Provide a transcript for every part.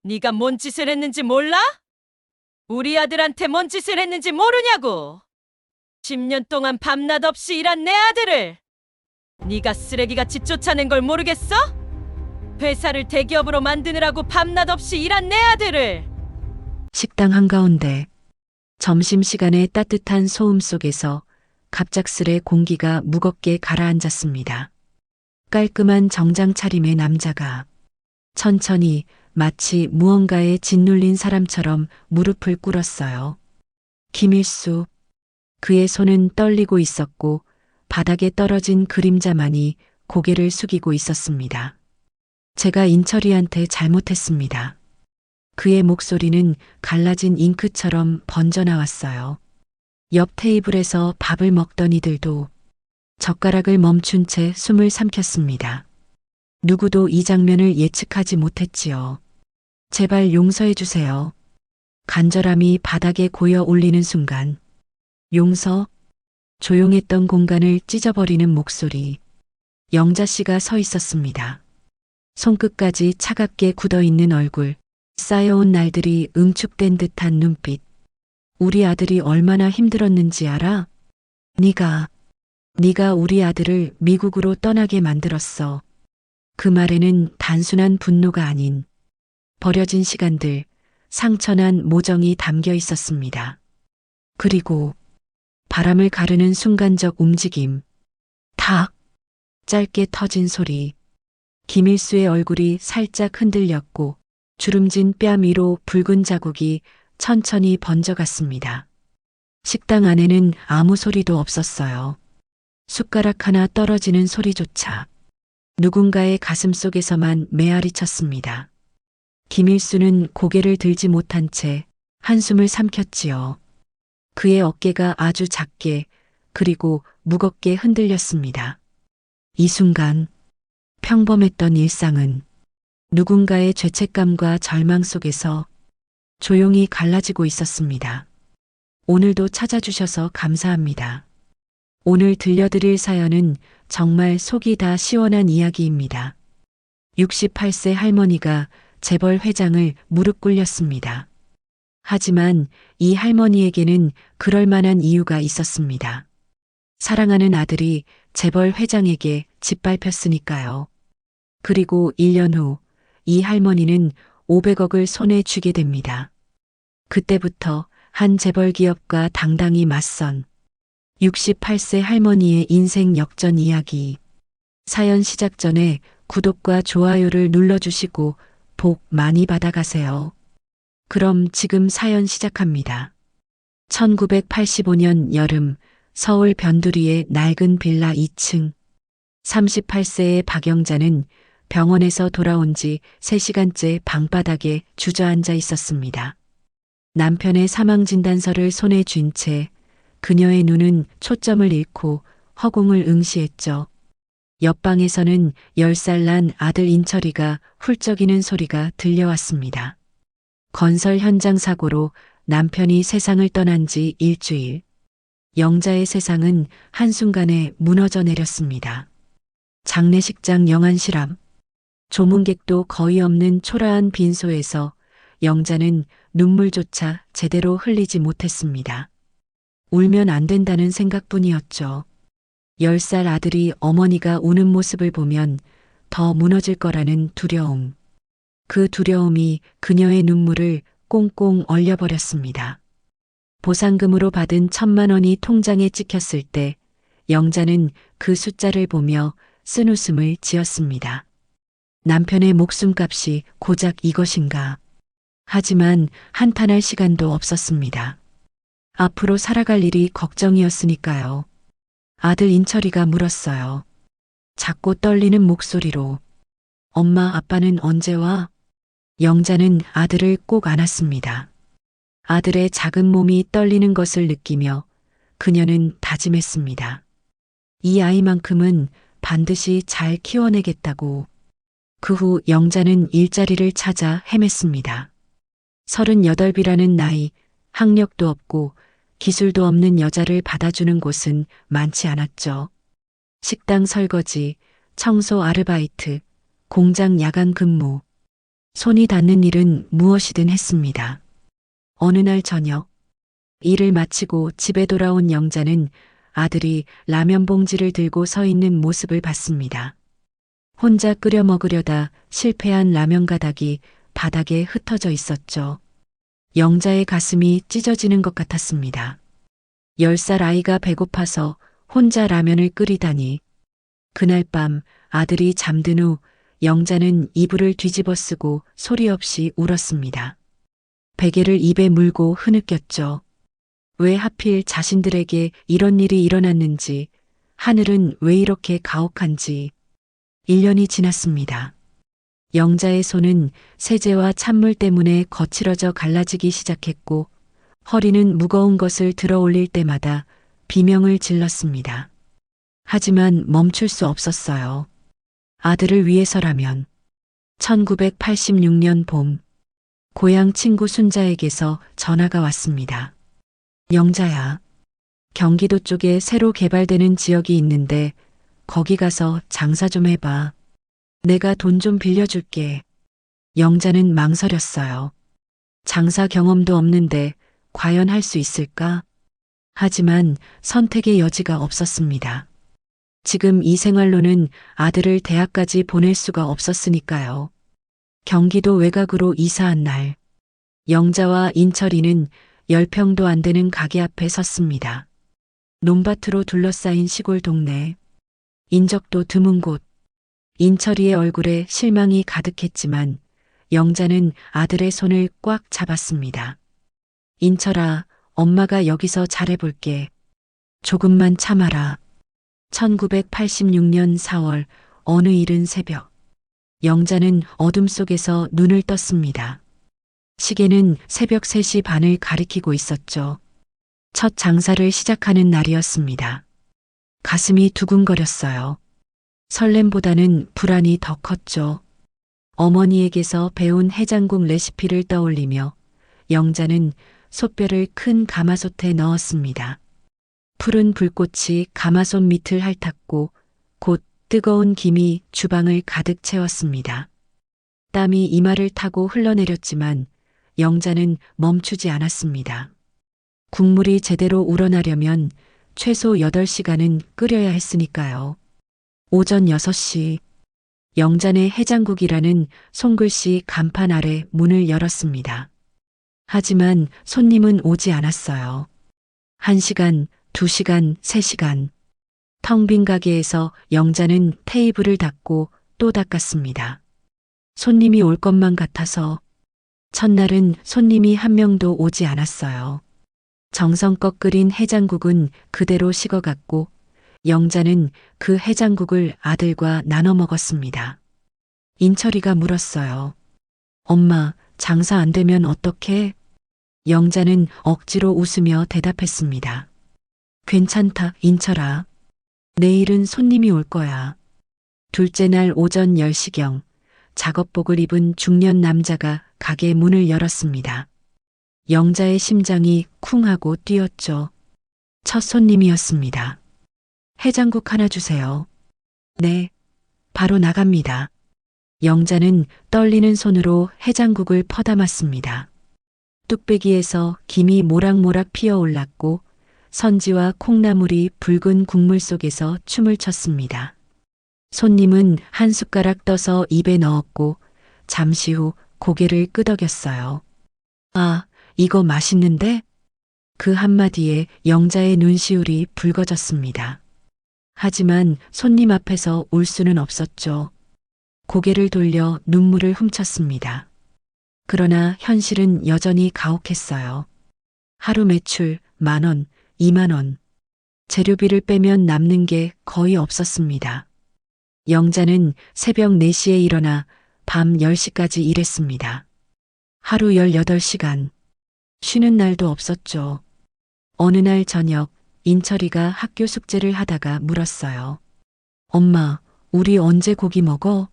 네가 뭔 짓을 했는지 몰라? 우리 아들한테 뭔 짓을 했는지 모르냐고. 10년 동안 밤낮 없이 일한 내 아들을 네가 쓰레기같이 쫓아낸 걸 모르겠어? 회사를 대기업으로 만드느라고 밤낮 없이 일한 내 아들을. 식당 한가운데 점심시간의 따뜻한 소음 속에서 갑작스레 공기가 무겁게 가라앉았습니다. 깔끔한 정장 차림의 남자가 천천히 마치 무언가에 짓눌린 사람처럼 무릎을 꿇었어요. 김일수, 그의 손은 떨리고 있었고 바닥에 떨어진 그림자만이 고개를 숙이고 있었습니다. 제가 인철이한테 잘못했습니다. 그의 목소리는 갈라진 잉크처럼 번져나왔어요. 옆 테이블에서 밥을 먹던 이들도 젓가락을 멈춘 채 숨을 삼켰습니다. 누구도 이 장면을 예측하지 못했지요. 제발 용서해 주세요. 간절함이 바닥에 고여 올리는 순간, 용서, 조용했던 공간을 찢어버리는 목소리. 영자 씨가 서 있었습니다. 손끝까지 차갑게 굳어있는 얼굴, 쌓여온 날들이 응축된 듯한 눈빛. 우리 아들이 얼마나 힘들었는지 알아? 네가 우리 아들을 미국으로 떠나게 만들었어. 그 말에는 단순한 분노가 아닌 버려진 시간들, 상처난 모정이 담겨 있었습니다. 그리고 바람을 가르는 순간적 움직임. 탁! 짧게 터진 소리. 김일수의 얼굴이 살짝 흔들렸고 주름진 뺨 위로 붉은 자국이 천천히 번져갔습니다. 식당 안에는 아무 소리도 없었어요. 숟가락 하나 떨어지는 소리조차 누군가의 가슴 속에서만 메아리 쳤습니다. 김일수는 고개를 들지 못한 채 한숨을 삼켰지요. 그의 어깨가 아주 작게 그리고 무겁게 흔들렸습니다. 이 순간 평범했던 일상은 누군가의 죄책감과 절망 속에서 조용히 갈라지고 있었습니다. 오늘도 찾아주셔서 감사합니다. 오늘 들려드릴 사연은 정말 속이 다 시원한 이야기입니다. 68세 할머니가 재벌 회장을 무릎 꿇렸습니다. 하지만 이 할머니에게는 그럴 만한 이유가 있었습니다. 사랑하는 아들이 재벌 회장에게 짓밟혔으니까요. 그리고 1년 후 이 할머니는 500억을 손에 쥐게 됩니다. 그때부터 한 재벌 기업과 당당히 맞선 68세 할머니의 인생 역전 이야기. 사연 시작 전에 구독과 좋아요를 눌러주시고 복 많이 받아가세요. 그럼 지금 사연 시작합니다. 1985년 여름 서울 변두리의 낡은 빌라 2층. 38세의 박영자는 병원에서 돌아온 지 3시간째 방바닥에 주저앉아 있었습니다. 남편의 사망 진단서를 손에 쥔 채 그녀의 눈은 초점을 잃고 허공을 응시했죠. 옆방에서는 10살 난 아들 인철이가 훌쩍이는 소리가 들려왔습니다. 건설 현장 사고로 남편이 세상을 떠난 지 일주일. 영자의 세상은 한순간에 무너져 내렸습니다. 장례식장 영안실함. 조문객도 거의 없는 초라한 빈소에서 영자는 눈물조차 제대로 흘리지 못했습니다. 울면 안 된다는 생각뿐이었죠. 10살 아들이 어머니가 우는 모습을 보면 더 무너질 거라는 두려움. 그 두려움이 그녀의 눈물을 꽁꽁 얼려버렸습니다. 보상금으로 받은 1,000만 원이 통장에 찍혔을 때 영자는 그 숫자를 보며 쓴웃음을 지었습니다. 남편의 목숨값이 고작 이것인가. 하지만 한탄할 시간도 없었습니다. 앞으로 살아갈 일이 걱정이었으니까요. 아들 인철이가 물었어요. 작고 떨리는 목소리로. 엄마, 아빠는 언제 와? 영자는 아들을 꼭 안았습니다. 아들의 작은 몸이 떨리는 것을 느끼며 그녀는 다짐했습니다. 이 아이만큼은 반드시 잘 키워내겠다고. 그 후 영자는 일자리를 찾아 헤맸습니다. 38이라는 나이, 학력도 없고 기술도 없는 여자를 받아주는 곳은 많지 않았죠. 식당 설거지, 청소 아르바이트, 공장 야간 근무. 손이 닿는 일은 무엇이든 했습니다. 어느 날 저녁, 일을 마치고 집에 돌아온 영자는 아들이 라면 봉지를 들고 서 있는 모습을 봤습니다. 혼자 끓여 먹으려다 실패한 라면 가닥이 바닥에 흩어져 있었죠. 영자의 가슴이 찢어지는 것 같았습니다. 10살 아이가 배고파서 혼자 라면을 끓이다니. 그날 밤 아들이 잠든 후 영자는 이불을 뒤집어 쓰고 소리 없이 울었습니다. 베개를 입에 물고 흐느꼈죠. 왜 하필 자신들에게 이런 일이 일어났는지, 하늘은 왜 이렇게 가혹한지. 1년이 지났습니다. 영자의 손은 세제와 찬물 때문에 거칠어져 갈라지기 시작했고, 허리는 무거운 것을 들어 올릴 때마다 비명을 질렀습니다. 하지만 멈출 수 없었어요. 아들을 위해서라면. 1986년 봄, 고향 친구 순자에게서 전화가 왔습니다. 영자야, 경기도 쪽에 새로 개발되는 지역이 있는데 거기 가서 장사 좀 해봐. 내가 돈 좀 빌려줄게. 영자는 망설였어요. 장사 경험도 없는데 과연 할 수 있을까? 하지만 선택의 여지가 없었습니다. 지금 이 생활로는 아들을 대학까지 보낼 수가 없었으니까요. 경기도 외곽으로 이사한 날, 영자와 인철이는 10평도 안 되는 가게 앞에 섰습니다. 논밭으로 둘러싸인 시골 동네, 인적도 드문 곳, 인철이의 얼굴에 실망이 가득했지만 영자는 아들의 손을 꽉 잡았습니다. 인철아, 엄마가 여기서 잘해볼게. 조금만 참아라. 1986년 4월 어느 이른 새벽, 영자는 어둠 속에서 눈을 떴습니다. 시계는 새벽 3시 반을 가리키고 있었죠. 첫 장사를 시작하는 날이었습니다. 가슴이 두근거렸어요. 설렘보다는 불안이 더 컸죠. 어머니에게서 배운 해장국 레시피를 떠올리며 영자는 솥뼈를 큰 가마솥에 넣었습니다. 푸른 불꽃이 가마솥 밑을 핥았고 곧 뜨거운 김이 주방을 가득 채웠습니다. 땀이 이마를 타고 흘러내렸지만 영자는 멈추지 않았습니다. 국물이 제대로 우러나려면 최소 8시간은 끓여야 했으니까요. 오전 6시, 영자네 해장국이라는 손글씨 간판 아래 문을 열었습니다. 하지만 손님은 오지 않았어요. 1시간, 2시간, 3시간. 텅 빈 가게에서 영자는 테이블을 닦고 또 닦았습니다. 손님이 올 것만 같아서. 첫날은 손님이 한 명도 오지 않았어요. 정성껏 끓인 해장국은 그대로 식어갔고 영자는 그 해장국을 아들과 나눠 먹었습니다. 인철이가 물었어요. 엄마, 장사 안 되면 어떡해? 영자는 억지로 웃으며 대답했습니다. 괜찮다, 인철아. 내일은 손님이 올 거야. 둘째 날 오전 10시경 작업복을 입은 중년 남자가 가게 문을 열었습니다. 영자의 심장이 쿵 하고 뛰었죠. 첫 손님이었습니다. 해장국 하나 주세요. 네, 바로 나갑니다. 영자는 떨리는 손으로 해장국을 퍼담았습니다. 뚝배기에서 김이 모락모락 피어올랐고 선지와 콩나물이 붉은 국물 속에서 춤을 췄습니다. 손님은 한 숟가락 떠서 입에 넣었고 잠시 후 고개를 끄덕였어요. 아, 이거 맛있는데? 그 한마디에 영자의 눈시울이 붉어졌습니다. 하지만 손님 앞에서 울 수는 없었죠. 고개를 돌려 눈물을 훔쳤습니다. 그러나 현실은 여전히 가혹했어요. 하루 매출 10,000원, 20,000원. 재료비를 빼면 남는 게 거의 없었습니다. 영자는 새벽 4시에 일어나 밤 10시까지 일했습니다. 하루 18시간. 쉬는 날도 없었죠. 어느 날 저녁 인철이가 학교 숙제를 하다가 물었어요. 엄마, 우리 언제 고기 먹어?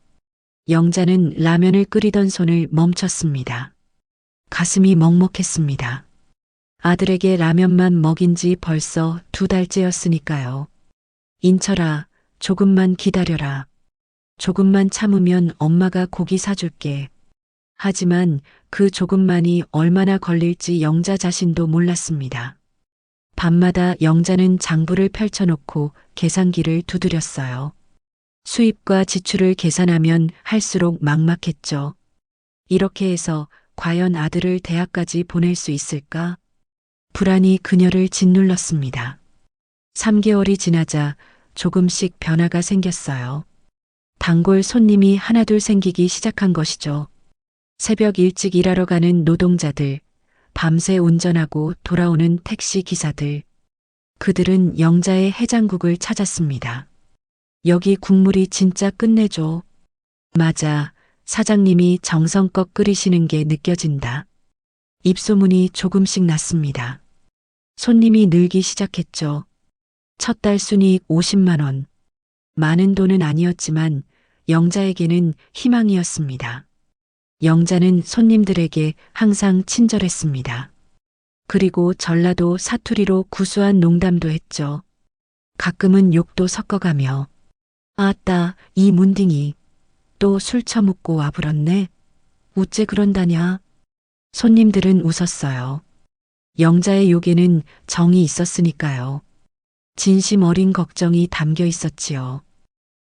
영자는 라면을 끓이던 손을 멈췄습니다. 가슴이 먹먹했습니다. 아들에게 라면만 먹인 지 벌써 2달째였으니까요. 인철아, 조금만 기다려라. 조금만 참으면 엄마가 고기 사줄게. 하지만 그 조금만이 얼마나 걸릴지 영자 자신도 몰랐습니다. 밤마다 영자는 장부를 펼쳐놓고 계산기를 두드렸어요. 수입과 지출을 계산하면 할수록 막막했죠. 이렇게 해서 과연 아들을 대학까지 보낼 수 있을까? 불안이 그녀를 짓눌렀습니다. 3개월이 지나자 조금씩 변화가 생겼어요. 단골 손님이 하나둘 생기기 시작한 것이죠. 새벽 일찍 일하러 가는 노동자들, 밤새 운전하고 돌아오는 택시 기사들. 그들은 영자의 해장국을 찾았습니다. 여기 국물이 진짜 끝내줘. 맞아, 사장님이 정성껏 끓이시는 게 느껴진다. 입소문이 조금씩 났습니다. 손님이 늘기 시작했죠. 첫 달 순이익 50만 원. 많은 돈은 아니었지만 영자에게는 희망이었습니다. 영자는 손님들에게 항상 친절했습니다. 그리고 전라도 사투리로 구수한 농담도 했죠. 가끔은 욕도 섞어가며 아따 이 문딩이 또 술 처먹고 와불었네. 우째 그런다냐. 손님들은 웃었어요. 영자의 욕에는 정이 있었으니까요. 진심 어린 걱정이 담겨 있었지요.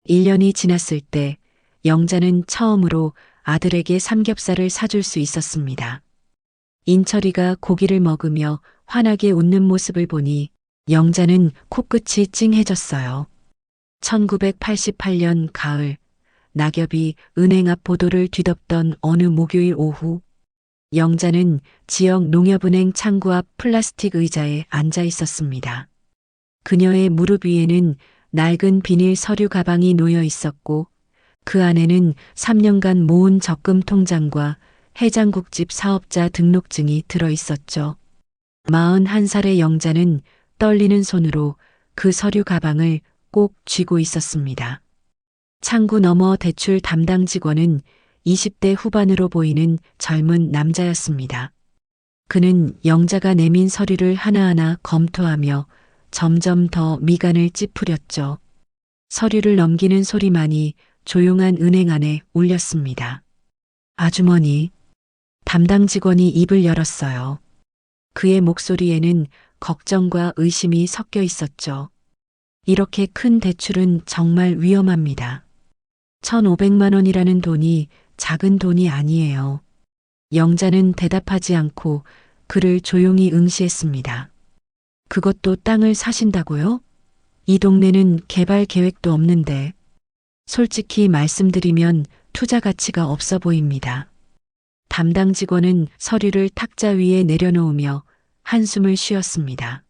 1년이 지났을 때 영자는 처음으로 아들에게 삼겹살을 사줄 수 있었습니다. 인철이가 고기를 먹으며 환하게 웃는 모습을 보니 영자는 코끝이 찡해졌어요. 1988년 가을, 낙엽이 은행 앞 보도를 뒤덮던 어느 목요일 오후, 영자는 지역 농협은행 창구 앞 플라스틱 의자에 앉아 있었습니다. 그녀의 무릎 위에는 낡은 비닐 서류 가방이 놓여 있었고 그 안에는 3년간 모은 적금 통장과 해장국집 사업자 등록증이 들어 있었죠. 41살의 영자는 떨리는 손으로 그 서류 가방을 꼭 쥐고 있었습니다. 창구 너머 대출 담당 직원은 20대 후반으로 보이는 젊은 남자였습니다. 그는 영자가 내민 서류를 하나하나 검토하며 점점 더 미간을 찌푸렸죠. 서류를 넘기는 소리만이 조용한 은행 안에 울렸습니다. 아주머니, 담당 직원이 입을 열었어요. 그의 목소리에는 걱정과 의심이 섞여 있었죠. 이렇게 큰 대출은 정말 위험합니다. 1,500만 원이라는 돈이 작은 돈이 아니에요. 영자는 대답하지 않고 그를 조용히 응시했습니다. 그것도 땅을 사신다고요? 이 동네는 개발 계획도 없는데. 솔직히 말씀드리면 투자 가치가 없어 보입니다. 담당 직원은 서류를 탁자 위에 내려놓으며 한숨을 쉬었습니다.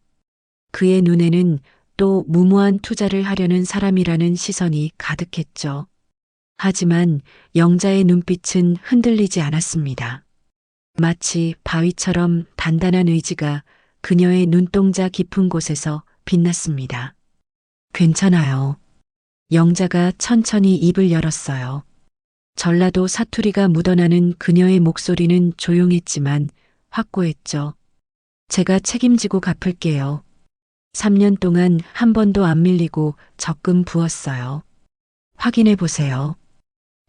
그의 눈에는 또 무모한 투자를 하려는 사람이라는 시선이 가득했죠. 하지만 영자의 눈빛은 흔들리지 않았습니다. 마치 바위처럼 단단한 의지가 그녀의 눈동자 깊은 곳에서 빛났습니다. 괜찮아요. 영자가 천천히 입을 열었어요. 전라도 사투리가 묻어나는 그녀의 목소리는 조용했지만 확고했죠. 제가 책임지고 갚을게요. 3년 동안 한 번도 안 밀리고 적금 부었어요. 확인해 보세요.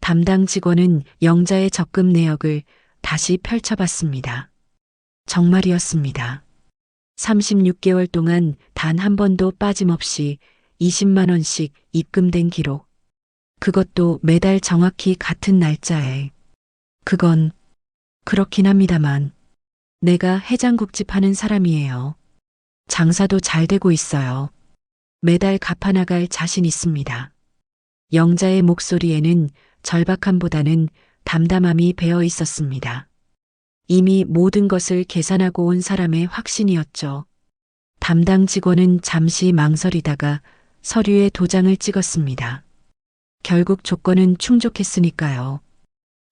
담당 직원은 영자의 적금 내역을 다시 펼쳐봤습니다. 정말이었습니다. 36개월 동안 단 한 번도 빠짐없이 20만 원씩 입금된 기록. 그것도 매달 정확히 같은 날짜에. 그건 그렇긴 합니다만 내가 해장국집 하는 사람이에요. 장사도 잘 되고 있어요. 매달 갚아나갈 자신 있습니다. 영자의 목소리에는 절박함보다는 담담함이 배어 있었습니다. 이미 모든 것을 계산하고 온 사람의 확신이었죠. 담당 직원은 잠시 망설이다가 서류에 도장을 찍었습니다. 결국 조건은 충족했으니까요.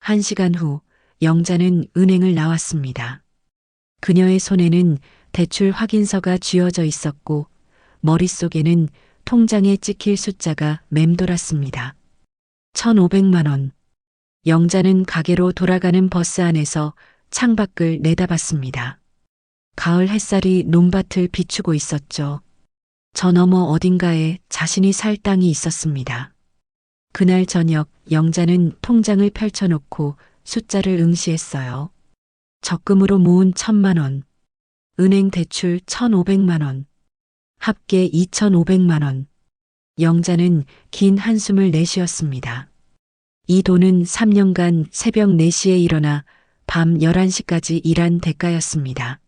1시간 후 영자는 은행을 나왔습니다. 그녀의 손에는 대출 확인서가 쥐어져 있었고 머릿속에는 통장에 찍힐 숫자가 맴돌았습니다. 1,500만 원. 영자는 가게로 돌아가는 버스 안에서 창밖을 내다봤습니다. 가을 햇살이 논밭을 비추고 있었죠. 저 너머 어딘가에 자신이 살 땅이 있었습니다. 그날 저녁 영자는 통장을 펼쳐놓고 숫자를 응시했어요. 적금으로 모은 1,000만 원, 은행 대출 1,500만 원, 합계 2,500만 원. 영자는 긴 한숨을 내쉬었습니다. 이 돈은 3년간 새벽 4시에 일어나 밤 11시까지 일한 대가였습니다.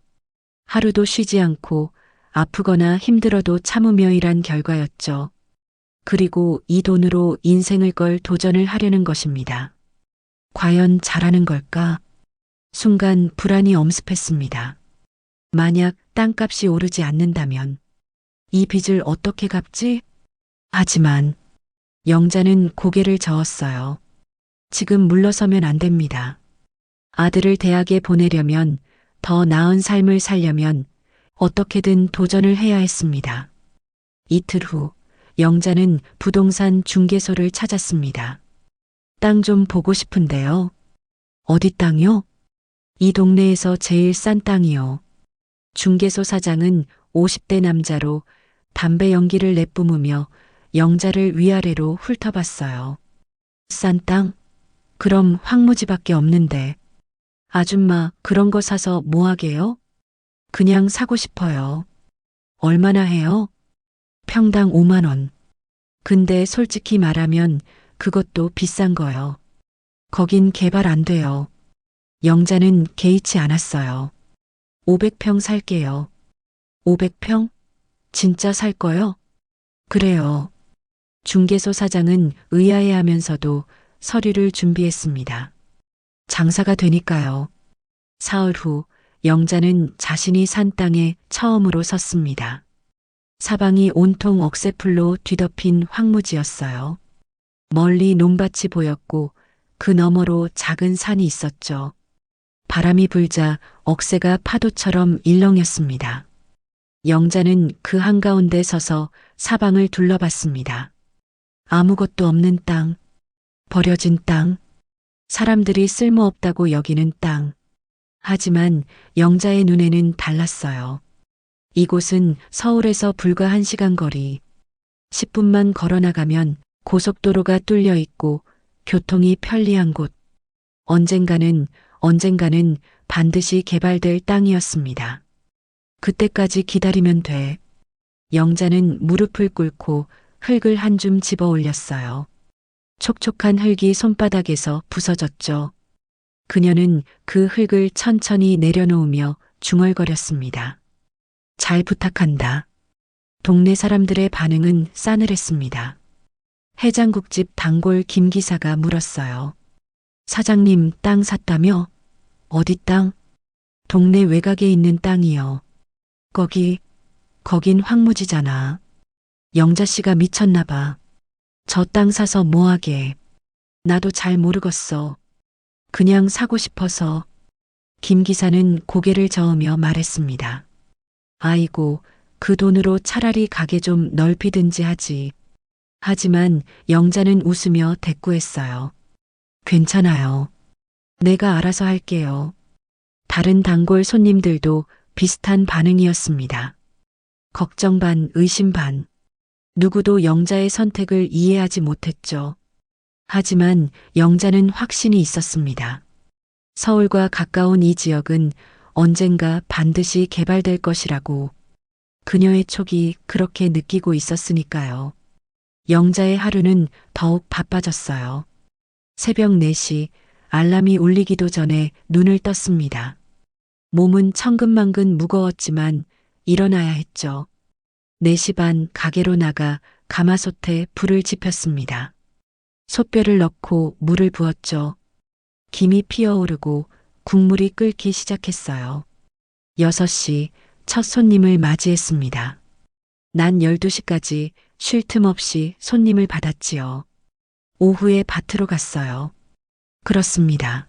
하루도 쉬지 않고 아프거나 힘들어도 참으며 일한 결과였죠. 그리고 이 돈으로 인생을 걸 도전을 하려는 것입니다. 과연 잘하는 걸까? 순간 불안이 엄습했습니다. 만약 땅값이 오르지 않는다면 이 빚을 어떻게 갚지? 하지만 영자는 고개를 저었어요. 지금 물러서면 안 됩니다. 아들을 대학에 보내려면, 더 나은 삶을 살려면 어떻게든 도전을 해야 했습니다. 이틀 후 영자는 부동산 중개소를 찾았습니다. 땅 좀 보고 싶은데요. 어디 땅이요? 이 동네에서 제일 싼 땅이요. 중개소 사장은 50대 남자로 담배 연기를 내뿜으며 영자를 위아래로 훑어봤어요. 싼 땅? 그럼 황무지밖에 없는데. 아줌마, 그런 거 사서 뭐 하게요? 그냥 사고 싶어요. 얼마나 해요? 평당 5만 원. 근데 솔직히 말하면 그것도 비싼 거요. 거긴 개발 안 돼요. 영자는 개의치 않았어요. 500평 살게요. 500평? 진짜 살 거요? 그래요. 중개소 사장은 의아해하면서도 서류를 준비했습니다. 장사가 되니까요. 사흘 후 영자는 자신이 산 땅에 처음으로 섰습니다. 사방이 온통 억새풀로 뒤덮인 황무지였어요. 멀리 논밭이 보였고 그 너머로 작은 산이 있었죠. 바람이 불자 억새가 파도처럼 일렁였습니다. 영자는 그 한가운데 서서 사방을 둘러봤습니다. 아무것도 없는 땅, 버려진 땅, 사람들이 쓸모없다고 여기는 땅. 하지만 영자의 눈에는 달랐어요. 이곳은 서울에서 불과 1시간 거리, 10분만 걸어 나가면 고속도로가 뚫려 있고 교통이 편리한 곳. 언젠가는 반드시 개발될 땅이었습니다. 그때까지 기다리면 돼. 영자는 무릎을 꿇고 흙을 한 줌 집어 올렸어요. 촉촉한 흙이 손바닥에서 부서졌죠. 그녀는 그 흙을 천천히 내려놓으며 중얼거렸습니다. 잘 부탁한다. 동네 사람들의 반응은 싸늘했습니다. 해장국집 단골 김 기사가 물었어요. 사장님, 땅 샀다며? 어디 땅? 동네 외곽에 있는 땅이요. 거긴 황무지잖아. 영자 씨가 미쳤나 봐. 저 땅 사서 뭐하게. 나도 잘 모르겠어. 그냥 사고 싶어서. 김 기사는 고개를 저으며 말했습니다. 아이고, 그 돈으로 차라리 가게 좀 넓히든지 하지. 하지만 영자는 웃으며 대꾸했어요. 괜찮아요. 내가 알아서 할게요. 다른 단골 손님들도 비슷한 반응이었습니다. 걱정 반, 의심 반. 누구도 영자의 선택을 이해하지 못했죠. 하지만 영자는 확신이 있었습니다. 서울과 가까운 이 지역은 언젠가 반드시 개발될 것이라고. 그녀의 촉이 그렇게 느끼고 있었으니까요. 영자의 하루는 더욱 바빠졌어요. 새벽 4시 알람이 울리기도 전에 눈을 떴습니다. 몸은 천근만근 무거웠지만 일어나야 했죠. 4시 반 가게로 나가 가마솥에 불을 지폈습니다. 솥뼈를 넣고 물을 부었죠. 김이 피어오르고 국물이 끓기 시작했어요. 6시 첫 손님을 맞이했습니다. 난 12시까지 쉴 틈 없이 손님을 받았지요. 오후에 밭으로 갔어요. 그렇습니다.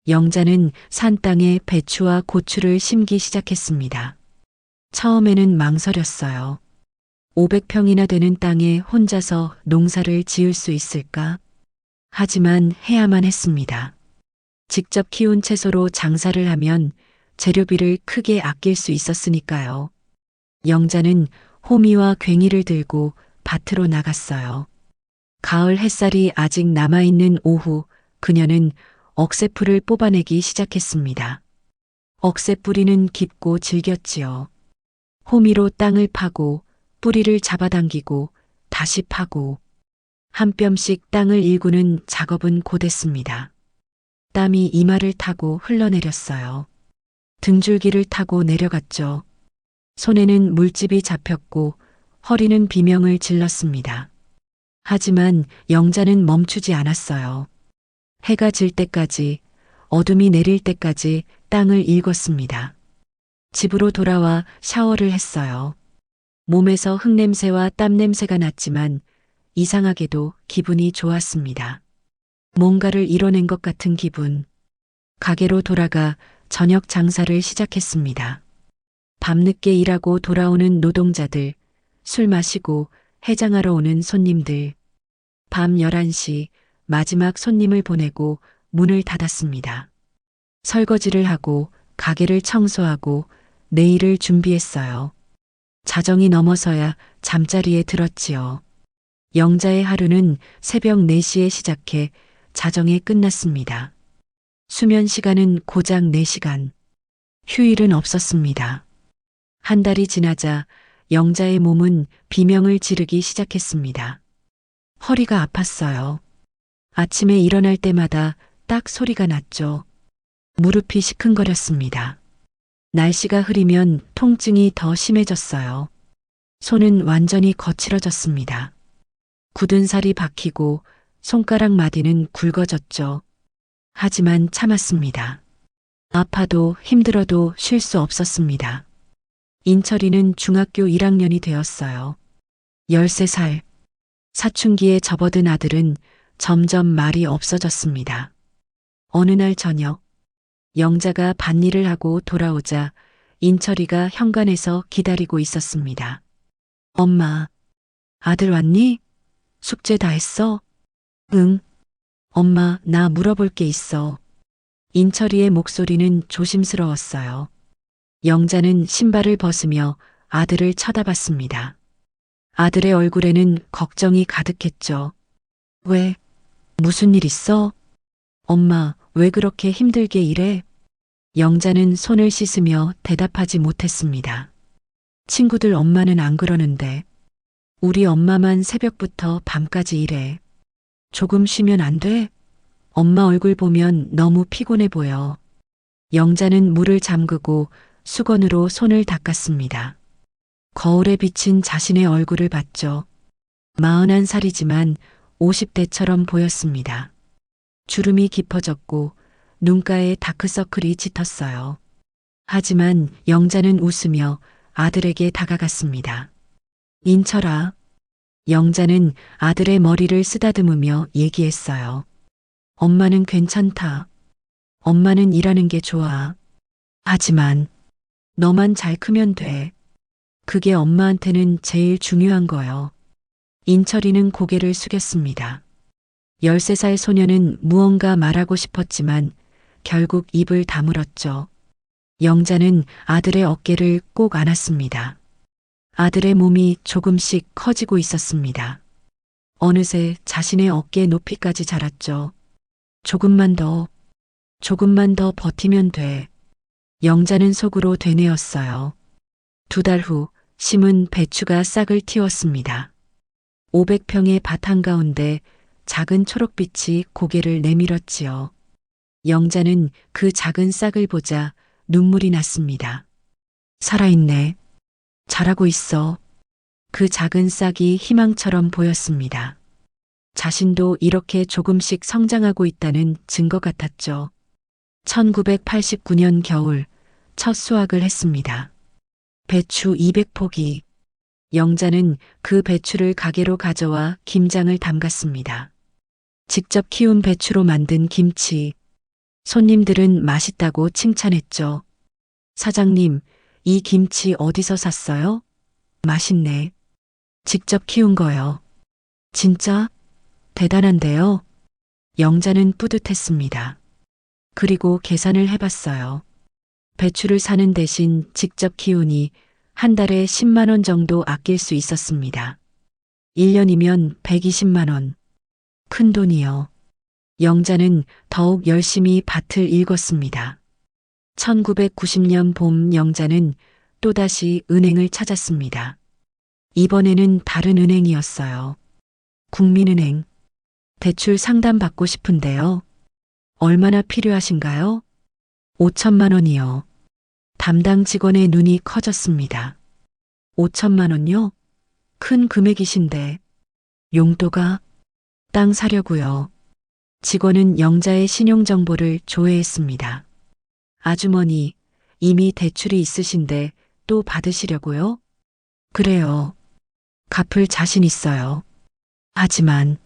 영자는 산 땅에 배추와 고추를 심기 시작했습니다. 처음에는 망설였어요. 500평이나 되는 땅에 혼자서 농사를 지을 수 있을까? 하지만 해야만 했습니다. 직접 키운 채소로 장사를 하면 재료비를 크게 아낄 수 있었으니까요. 영자는 호미와 괭이를 들고 밭으로 나갔어요. 가을 햇살이 아직 남아있는 오후, 그녀는 억새풀을 뽑아내기 시작했습니다. 억새 뿌리는 깊고 질겼지요. 호미로 땅을 파고 뿌리를 잡아당기고 다시 파고 한 뼘씩 땅을 일구는 작업은 고됐습니다. 땀이 이마를 타고 흘러내렸어요. 등줄기를 타고 내려갔죠. 손에는 물집이 잡혔고 허리는 비명을 질렀습니다. 하지만 영자는 멈추지 않았어요. 해가 질 때까지, 어둠이 내릴 때까지 땅을 일궜습니다. 집으로 돌아와 샤워를 했어요. 몸에서 흙냄새와 땀냄새가 났지만 이상하게도 기분이 좋았습니다. 뭔가를 이뤄낸 것 같은 기분. 가게로 돌아가 저녁 장사를 시작했습니다. 밤늦게 일하고 돌아오는 노동자들, 술 마시고 해장하러 오는 손님들. 밤 11시 마지막 손님을 보내고 문을 닫았습니다. 설거지를 하고 가게를 청소하고 내일을 준비했어요. 자정이 넘어서야 잠자리에 들었지요. 영자의 하루는 새벽 4시에 시작해 자정에 끝났습니다. 수면 시간은 고작 4시간. 휴일은 없었습니다. 한 달이 지나자 영자의 몸은 비명을 지르기 시작했습니다. 허리가 아팠어요. 아침에 일어날 때마다 딱 소리가 났죠. 무릎이 시큰거렸습니다. 날씨가 흐리면 통증이 더 심해졌어요. 손은 완전히 거칠어졌습니다. 굳은 살이 박히고 손가락 마디는 굵어졌죠. 하지만 참았습니다. 아파도 힘들어도 쉴 수 없었습니다. 인철이는 중학교 1학년이 되었어요. 13살. 사춘기에 접어든 아들은 점점 말이 없어졌습니다. 어느 날 저녁, 영자가 밭일을 하고 돌아오자 인철이가 현관에서 기다리고 있었습니다. 엄마, 아들 왔니? 숙제 다 했어? 응. 엄마, 나 물어볼 게 있어. 인철이의 목소리는 조심스러웠어요. 영자는 신발을 벗으며 아들을 쳐다봤습니다. 아들의 얼굴에는 걱정이 가득했죠. 왜? 무슨 일 있어? 엄마, 왜 그렇게 힘들게 일해? 영자는 손을 씻으며 대답하지 못했습니다. 친구들 엄마는 안 그러는데 우리 엄마만 새벽부터 밤까지 일해. 조금 쉬면 안 돼? 엄마 얼굴 보면 너무 피곤해 보여. 영자는 물을 잠그고 수건으로 손을 닦았습니다. 거울에 비친 자신의 얼굴을 봤죠. 41살이지만 50대처럼 보였습니다. 주름이 깊어졌고 눈가에 다크서클이 짙었어요. 하지만 영자는 웃으며 아들에게 다가갔습니다. 인철아. 영자는 아들의 머리를 쓰다듬으며 얘기했어요. 엄마는 괜찮다. 엄마는 일하는 게 좋아. 하지만 너만 잘 크면 돼. 그게 엄마한테는 제일 중요한 거요. 인철이는 고개를 숙였습니다. 13살 소녀는 무언가 말하고 싶었지만 결국 입을 다물었죠. 영자는 아들의 어깨를 꼭 안았습니다. 아들의 몸이 조금씩 커지고 있었습니다. 어느새 자신의 어깨 높이까지 자랐죠. 조금만 더 버티면 돼. 영자는 속으로 되뇌었어요. 2달 후 심은 배추가 싹을 틔웠습니다. 500평의 밭 한가운데 작은 초록빛이 고개를 내밀었지요. 영자는 그 작은 싹을 보자 눈물이 났습니다. 살아있네. 잘하고 있어. 그 작은 싹이 희망처럼 보였습니다. 자신도 이렇게 조금씩 성장하고 있다는 증거 같았죠. 1989년 겨울 첫 수확을 했습니다. 배추 200포기. 영자는 그 배추를 가게로 가져와 김장을 담갔습니다. 직접 키운 배추로 만든 김치. 손님들은 맛있다고 칭찬했죠. 사장님, 이 김치 어디서 샀어요? 맛있네. 직접 키운 거요. 진짜? 대단한데요? 영자는 뿌듯했습니다. 그리고 계산을 해봤어요. 배추를 사는 대신 직접 키우니 한 달에 10만 원 정도 아낄 수 있었습니다. 1년이면 120만 원. 큰 돈이요. 영자는 더욱 열심히 밭을 일궜습니다. 1990년 봄 영자는 또다시 은행을 찾았습니다. 이번에는 다른 은행이었어요. 국민은행. 대출 상담 받고 싶은데요. 얼마나 필요하신가요? 5천만 원이요. 담당 직원의 눈이 커졌습니다. 5천만 원요? 큰 금액이신데. 용도가 땅 사려고요. 직원은 영자의 신용정보를 조회했습니다. 아주머니, 이미 대출이 있으신데 또 받으시려고요? 그래요. 갚을 자신 있어요. 하지만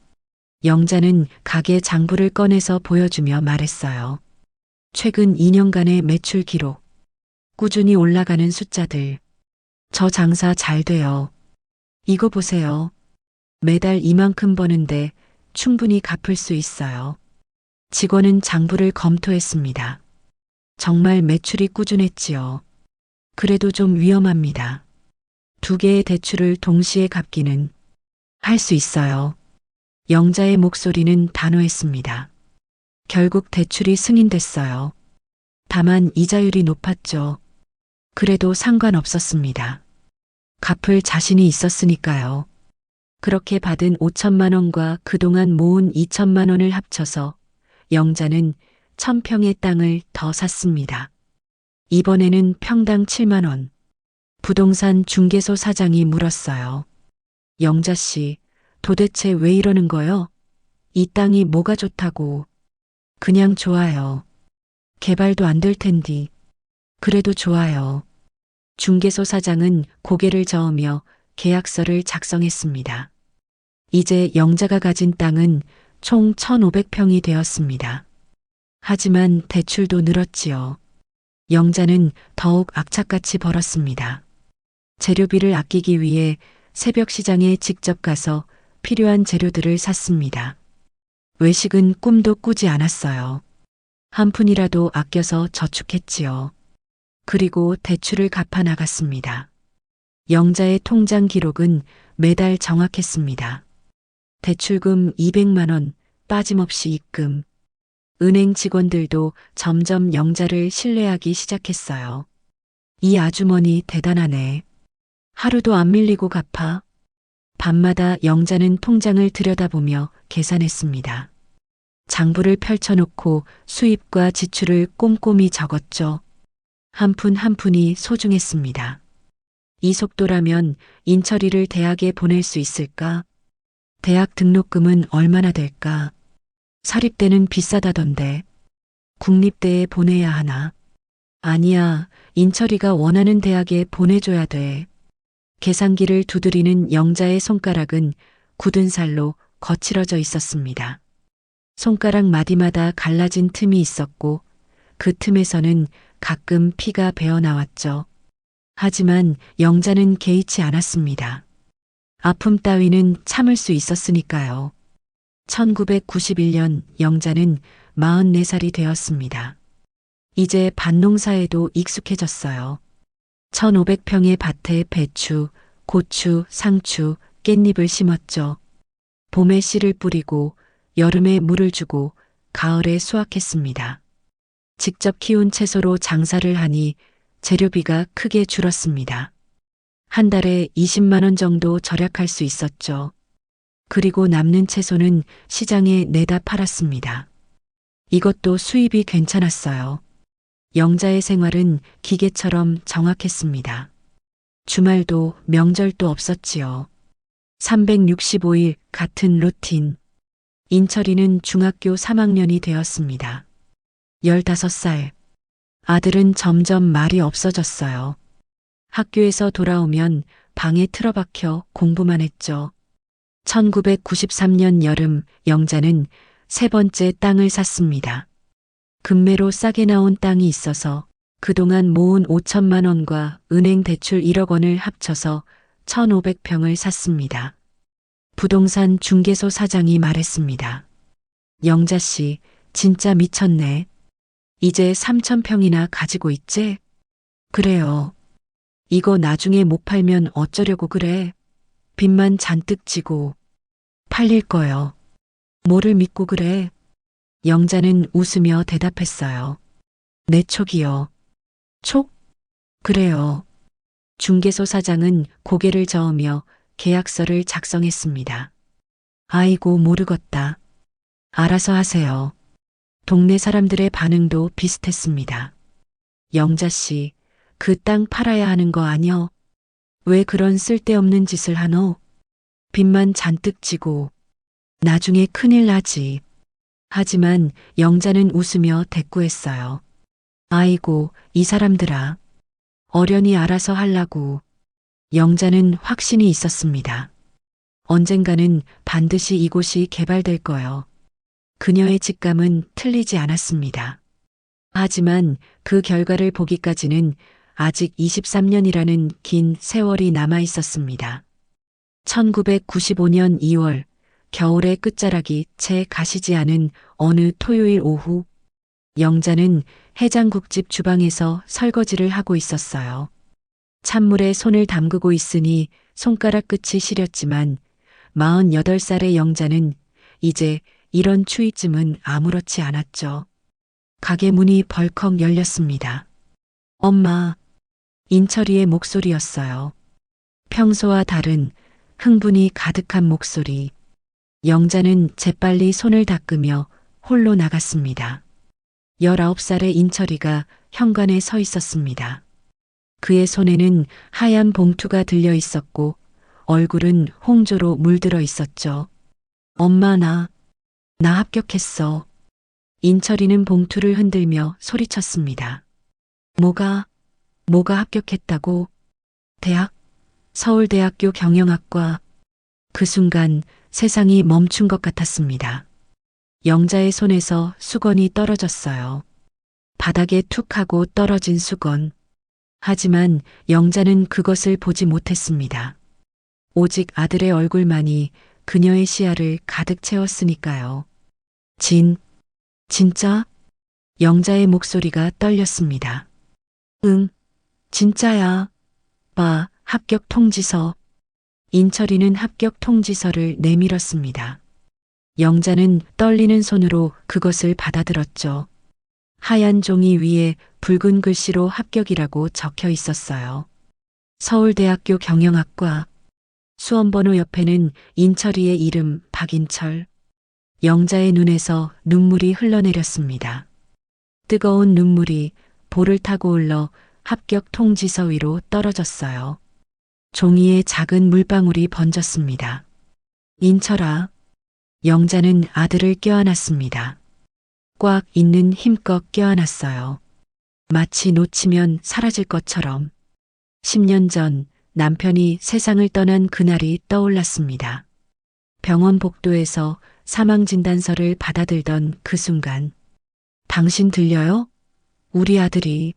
영자는 가게 장부를 꺼내서 보여주며 말했어요. 최근 2년간의 매출 기록, 꾸준히 올라가는 숫자들. 저 장사 잘 돼요. 이거 보세요. 매달 이만큼 버는데 충분히 갚을 수 있어요. 직원은 장부를 검토했습니다. 정말 매출이 꾸준했지요. 그래도 좀 위험합니다. 두 개의 대출을 동시에 갚기는 할 수 있어요. 영자의 목소리는 단호했습니다. 결국 대출이 승인됐어요. 다만 이자율이 높았죠. 그래도 상관없었습니다. 갚을 자신이 있었으니까요. 그렇게 받은 5천만 원과 그동안 모은 2천만 원을 합쳐서 영자는 1,000평의 땅을 더 샀습니다. 이번에는 평당 7만 원. 부동산 중개소 사장이 물었어요. 영자 씨, 도대체 왜 이러는 거요? 이 땅이 뭐가 좋다고. 그냥 좋아요. 개발도 안 될 텐디. 그래도 좋아요. 중개소 사장은 고개를 저으며 계약서를 작성했습니다. 이제 영자가 가진 땅은 총 1,500평이 되었습니다. 하지만 대출도 늘었지요. 영자는 더욱 악착같이 벌었습니다. 재료비를 아끼기 위해 새벽 시장에 직접 가서 필요한 재료들을 샀습니다. 외식은 꿈도 꾸지 않았어요. 한 푼이라도 아껴서 저축했지요. 그리고 대출을 갚아 나갔습니다. 영자의 통장 기록은 매달 정확했습니다. 대출금 200만 원 빠짐없이 입금. 은행 직원들도 점점 영자를 신뢰하기 시작했어요. 이 아주머니 대단하네. 하루도 안 밀리고 갚아. 밤마다 영자는 통장을 들여다보며 계산했습니다. 장부를 펼쳐놓고 수입과 지출을 꼼꼼히 적었죠. 한 푼 한 푼이 소중했습니다. 이 속도라면 인철이를 대학에 보낼 수 있을까? 대학 등록금은 얼마나 될까? 사립대는 비싸다던데. 국립대에 보내야 하나? 아니야, 인철이가 원하는 대학에 보내줘야 돼. 계산기를 두드리는 영자의 손가락은 굳은 살로 거칠어져 있었습니다. 손가락 마디마다 갈라진 틈이 있었고 그 틈에서는 가끔 피가 배어 나왔죠. 하지만 영자는 개의치 않았습니다. 아픔 따위는 참을 수 있었으니까요. 1991년 영자는 44살이 되었습니다. 이제 밭농사에도 익숙해졌어요. 1,500평의 밭에 배추, 고추, 상추, 깻잎을 심었죠. 봄에 씨를 뿌리고 여름에 물을 주고 가을에 수확했습니다. 직접 키운 채소로 장사를 하니 재료비가 크게 줄었습니다. 한 달에 20만 원 정도 절약할 수 있었죠. 그리고 남는 채소는 시장에 내다 팔았습니다. 이것도 수입이 괜찮았어요. 영자의 생활은 기계처럼 정확했습니다. 주말도 명절도 없었지요. 365일 같은 루틴. 인철이는 중학교 3학년이 되었습니다. 15살. 아들은 점점 말이 없어졌어요. 학교에서 돌아오면 방에 틀어박혀 공부만 했죠. 1993년 여름 영자는 세 번째 땅을 샀습니다. 금매로 싸게 나온 땅이 있어서 그동안 모은 5천만 원과 은행 대출 1억 원을 합쳐서 1,500평을 샀습니다. 부동산 중개소 사장이 말했습니다. 영자 씨, 진짜 미쳤네. 이제 3,000평이나 가지고 있지? 그래요. 이거 나중에 못 팔면 어쩌려고 그래? 빚만 잔뜩 지고. 팔릴 거요. 뭐를 믿고 그래? 영자는 웃으며 대답했어요. 네 촉이요. 촉? 그래요. 중개소 사장은 고개를 저으며 계약서를 작성했습니다. 아이고 모르겠다. 알아서 하세요. 동네 사람들의 반응도 비슷했습니다. 영자 씨, 그 땅 팔아야 하는 거 아니여? 왜 그런 쓸데없는 짓을 하노? 빚만 잔뜩 지고 나중에 큰일 나지. 하지만 영자는 웃으며 대꾸했어요. 아이고, 이 사람들아. 어련히 알아서 하려고. 영자는 확신이 있었습니다. 언젠가는 반드시 이곳이 개발될 거요. 그녀의 직감은 틀리지 않았습니다. 하지만 그 결과를 보기까지는 아직 23년이라는 긴 세월이 남아 있었습니다. 1995년 2월, 겨울의 끝자락이 채 가시지 않은 어느 토요일 오후, 영자는 해장국집 주방에서 설거지를 하고 있었어요. 찬물에 손을 담그고 있으니 손가락 끝이 시렸지만 48살의 영자는 이제 이런 추위쯤은 아무렇지 않았죠. 가게 문이 벌컥 열렸습니다. 엄마, 인철이의 목소리였어요. 평소와 다른 흥분이 가득한 목소리. 영자는 재빨리 손을 닦으며 홀로 나갔습니다. 19살의 인철이가 현관에 서 있었습니다. 그의 손에는 하얀 봉투가 들려 있었고 얼굴은 홍조로 물들어 있었죠. 엄마 나 합격했어. 인철이는 봉투를 흔들며 소리쳤습니다. 뭐가 합격했다고? 대학? 서울대학교 경영학과. 그 순간 세상이 멈춘 것 같았습니다. 영자의 손에서 수건이 떨어졌어요. 바닥에 툭 하고 떨어진 수건. 하지만 영자는 그것을 보지 못했습니다. 오직 아들의 얼굴만이 그녀의 시야를 가득 채웠으니까요. 진짜? 영자의 목소리가 떨렸습니다. 응, 진짜야. 봐, 합격 통지서. 인철이는 합격 통지서를 내밀었습니다. 영자는 떨리는 손으로 그것을 받아들었죠. 하얀 종이 위에 붉은 글씨로 합격이라고 적혀 있었어요. 서울대학교 경영학과. 수험번호 옆에는 인철이의 이름 박인철. 영자의 눈에서 눈물이 흘러내렸습니다. 뜨거운 눈물이 볼을 타고 흘러 합격 통지서 위로 떨어졌어요. 종이에 작은 물방울이 번졌습니다. 인철아. 영자는 아들을 껴안았습니다. 꽉 있는 힘껏 껴안았어요. 마치 놓치면 사라질 것처럼. 10년 전 남편이 세상을 떠난 그날이 떠올랐습니다. 병원 복도에서 사망진단서를 받아들던 그 순간. 당신 들려요? 우리 아들이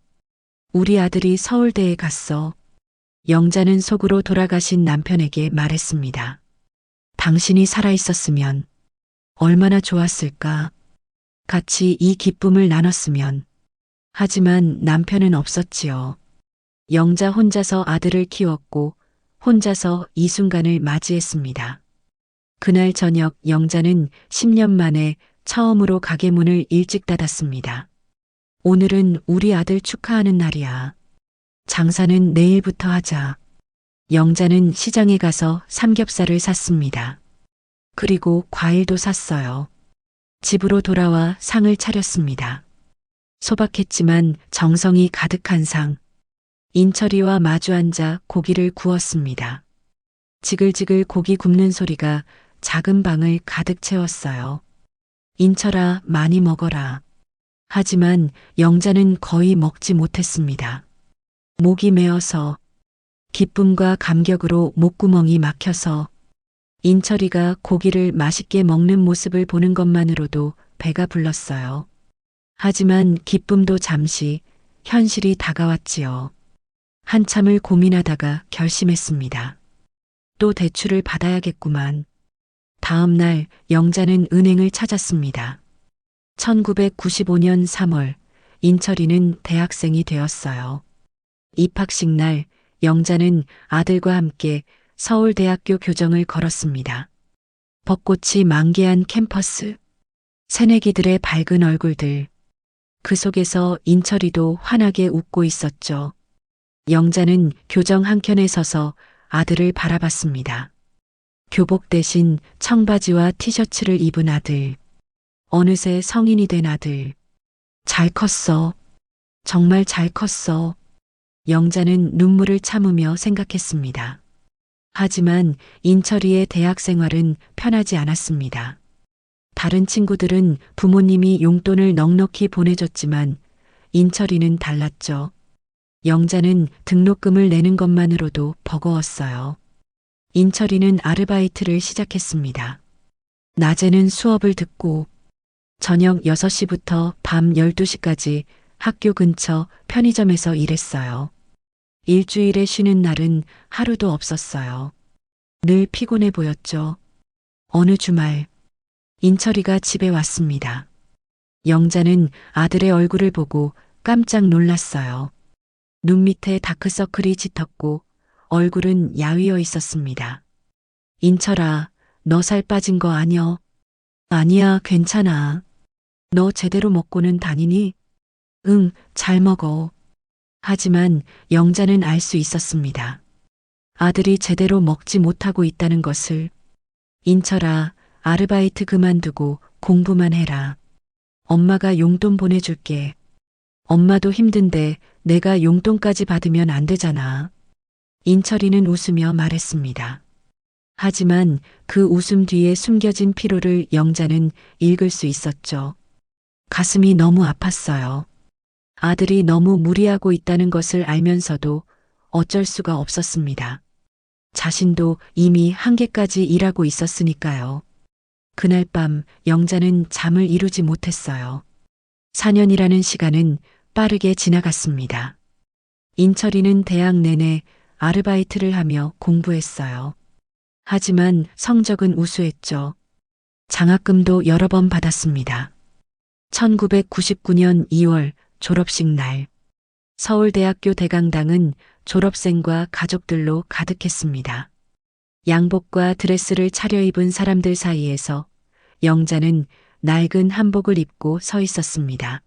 서울대에 갔어. 영자는 속으로 돌아가신 남편에게 말했습니다. 당신이 살아있었으면 얼마나 좋았을까. 같이 이 기쁨을 나눴으면. 하지만 남편은 없었지요. 영자 혼자서 아들을 키웠고 혼자서 이 순간을 맞이했습니다. 그날 저녁 영자는 10년 만에 처음으로 가게 문을 일찍 닫았습니다. 오늘은 우리 아들 축하하는 날이야. 장사는 내일부터 하자. 영자는 시장에 가서 삼겹살을 샀습니다. 그리고 과일도 샀어요. 집으로 돌아와 상을 차렸습니다. 소박했지만 정성이 가득한 상. 인철이와 마주 앉아 고기를 구웠습니다. 지글지글 고기 굽는 소리가 작은 방을 가득 채웠어요. 인철아, 많이 먹어라. 하지만 영자는 거의 먹지 못했습니다. 목이 메어서, 기쁨과 감격으로 목구멍이 막혀서, 인철이가 고기를 맛있게 먹는 모습을 보는 것만으로도 배가 불렀어요. 하지만 기쁨도 잠시, 현실이 다가왔지요. 한참을 고민하다가 결심했습니다. 또 대출을 받아야겠구만. 다음 날 영자는 은행을 찾았습니다. 1995년 3월 인철이는 대학생이 되었어요. 입학식 날 영자는 아들과 함께 서울대학교 교정을 걸었습니다. 벚꽃이 만개한 캠퍼스. 새내기들의 밝은 얼굴들. 그 속에서 인철이도 환하게 웃고 있었죠. 영자는 교정 한켠에 서서 아들을 바라봤습니다. 교복 대신 청바지와 티셔츠를 입은 아들. 어느새 성인이 된 아들. 잘 컸어. 정말 잘 컸어. 영자는 눈물을 참으며 생각했습니다. 하지만 인철이의 대학 생활은 편하지 않았습니다. 다른 친구들은 부모님이 용돈을 넉넉히 보내줬지만 인철이는 달랐죠. 영자는 등록금을 내는 것만으로도 버거웠어요. 인철이는 아르바이트를 시작했습니다. 낮에는 수업을 듣고 저녁 6시부터 밤 12시까지 학교 근처 편의점에서 일했어요. 일주일에 쉬는 날은 하루도 없었어요. 늘 피곤해 보였죠. 어느 주말 인철이가 집에 왔습니다. 영자는 아들의 얼굴을 보고 깜짝 놀랐어요. 눈 밑에 다크서클이 짙었고 얼굴은 야위어 있었습니다. 인철아, 너 살 빠진 거 아니여? 아니야, 괜찮아. 너 제대로 먹고는 다니니? 응, 잘 먹어. 하지만 영자는 알 수 있었습니다. 아들이 제대로 먹지 못하고 있다는 것을. 인철아, 아르바이트 그만두고 공부만 해라. 엄마가 용돈 보내줄게. 엄마도 힘든데 내가 용돈까지 받으면 안 되잖아. 인철이는 웃으며 말했습니다. 하지만 그 웃음 뒤에 숨겨진 피로를 영자는 읽을 수 있었죠. 가슴이 너무 아팠어요. 아들이 너무 무리하고 있다는 것을 알면서도 어쩔 수가 없었습니다. 자신도 이미 한계까지 일하고 있었으니까요. 그날 밤 영자는 잠을 이루지 못했어요. 4년이라는 시간은 빠르게 지나갔습니다. 인철이는 대학 내내 아르바이트를 하며 공부했어요. 하지만 성적은 우수했죠. 장학금도 여러 번 받았습니다. 1999년 2월 졸업식 날, 서울대학교 대강당은 졸업생과 가족들로 가득했습니다. 양복과 드레스를 차려입은 사람들 사이에서 영자는 낡은 한복을 입고 서 있었습니다.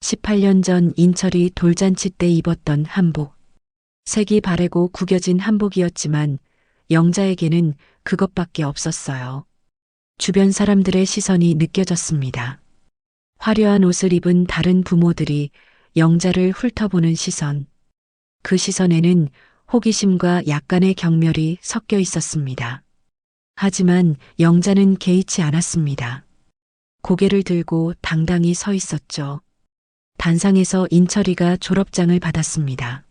18년 전 인철이 돌잔치 때 입었던 한복. 색이 바래고 구겨진 한복이었지만 영자에게는 그것밖에 없었어요. 주변 사람들의 시선이 느껴졌습니다. 화려한 옷을 입은 다른 부모들이 영자를 훑어보는 시선. 그 시선에는 호기심과 약간의 경멸이 섞여 있었습니다. 하지만 영자는 개의치 않았습니다. 고개를 들고 당당히 서 있었죠. 단상에서 인철이가 졸업장을 받았습니다.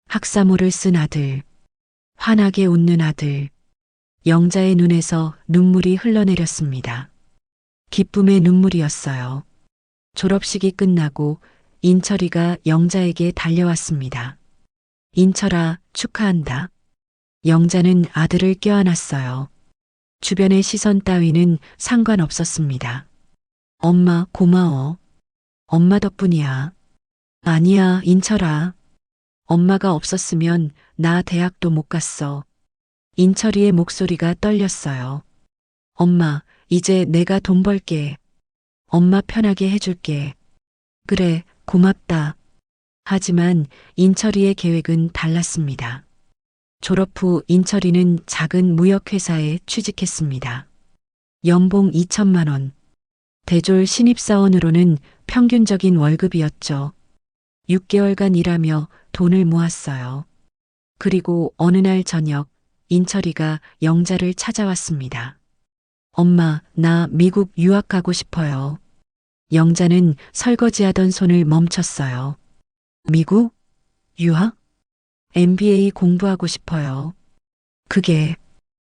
학사모를 쓴 아들, 환하게 웃는 아들. 영자의 눈에서 눈물이 흘러내렸습니다. 기쁨의 눈물이었어요. 졸업식이 끝나고 인철이가 영자에게 달려왔습니다. 인철아, 축하한다. 영자는 아들을 껴안았어요. 주변의 시선 따위는 상관없었습니다. 엄마, 고마워. 엄마 덕분이야. 아니야, 인철아. 엄마가 없었으면 나 대학도 못 갔어. 인철이의 목소리가 떨렸어요. 엄마, 이제 내가 돈 벌게. 엄마 편하게 해줄게. 그래, 고맙다. 하지만 인철이의 계획은 달랐습니다. 졸업 후 인철이는 작은 무역회사에 취직했습니다. 연봉 2천만 원. 대졸 신입사원으로는 평균적인 월급이었죠. 6개월간 일하며 돈을 모았어요. 그리고 어느 날 저녁 인철이가 영자를 찾아왔습니다. 엄마, 나 미국 유학 가고 싶어요. 영자는 설거지하던 손을 멈췄어요. 미국? 유학? MBA 공부하고 싶어요.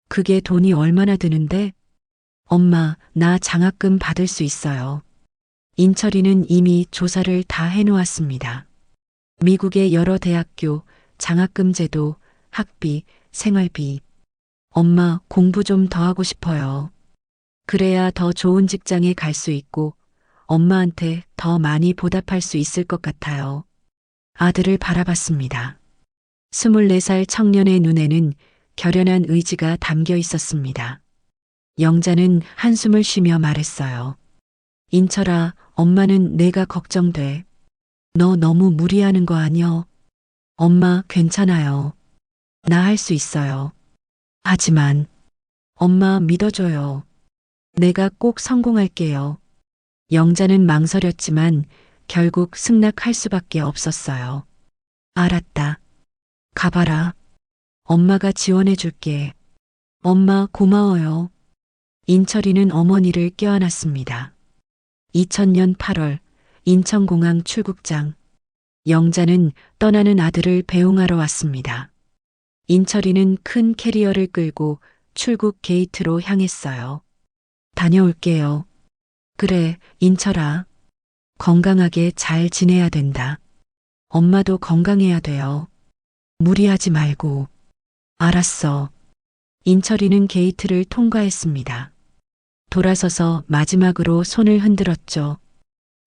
그게 돈이 얼마나 드는데? 엄마, 나 장학금 받을 수 있어요. 인철이는 이미 조사를 다 해놓았습니다. 미국의 여러 대학교, 장학금 제도, 학비, 생활비. 엄마, 공부 좀 더 하고 싶어요. 그래야 더 좋은 직장에 갈 수 있고 엄마한테 더 많이 보답할 수 있을 것 같아요. 아들을 바라봤습니다. 24살 청년의 눈에는 결연한 의지가 담겨 있었습니다. 영자는 한숨을 쉬며 말했어요. 인철아, 엄마는 내가 걱정돼. 너 너무 무리하는 거 아니여? 엄마, 괜찮아요. 나 할 수 있어요. 하지만, 엄마 믿어줘요. 내가 꼭 성공할게요. 영자는 망설였지만 결국 승낙할 수밖에 없었어요. 알았다. 가봐라. 엄마가 지원해 줄게. 엄마 고마워요. 인철이는 어머니를 껴안았습니다. 2000년 8월 인천공항 출국장. 영자는 떠나는 아들을 배웅하러 왔습니다. 인철이는 큰 캐리어를 끌고 출국 게이트로 향했어요. 다녀올게요. 그래, 인철아. 건강하게 잘 지내야 된다. 엄마도 건강해야 돼요. 무리하지 말고. 알았어. 인철이는 게이트를 통과했습니다. 돌아서서 마지막으로 손을 흔들었죠.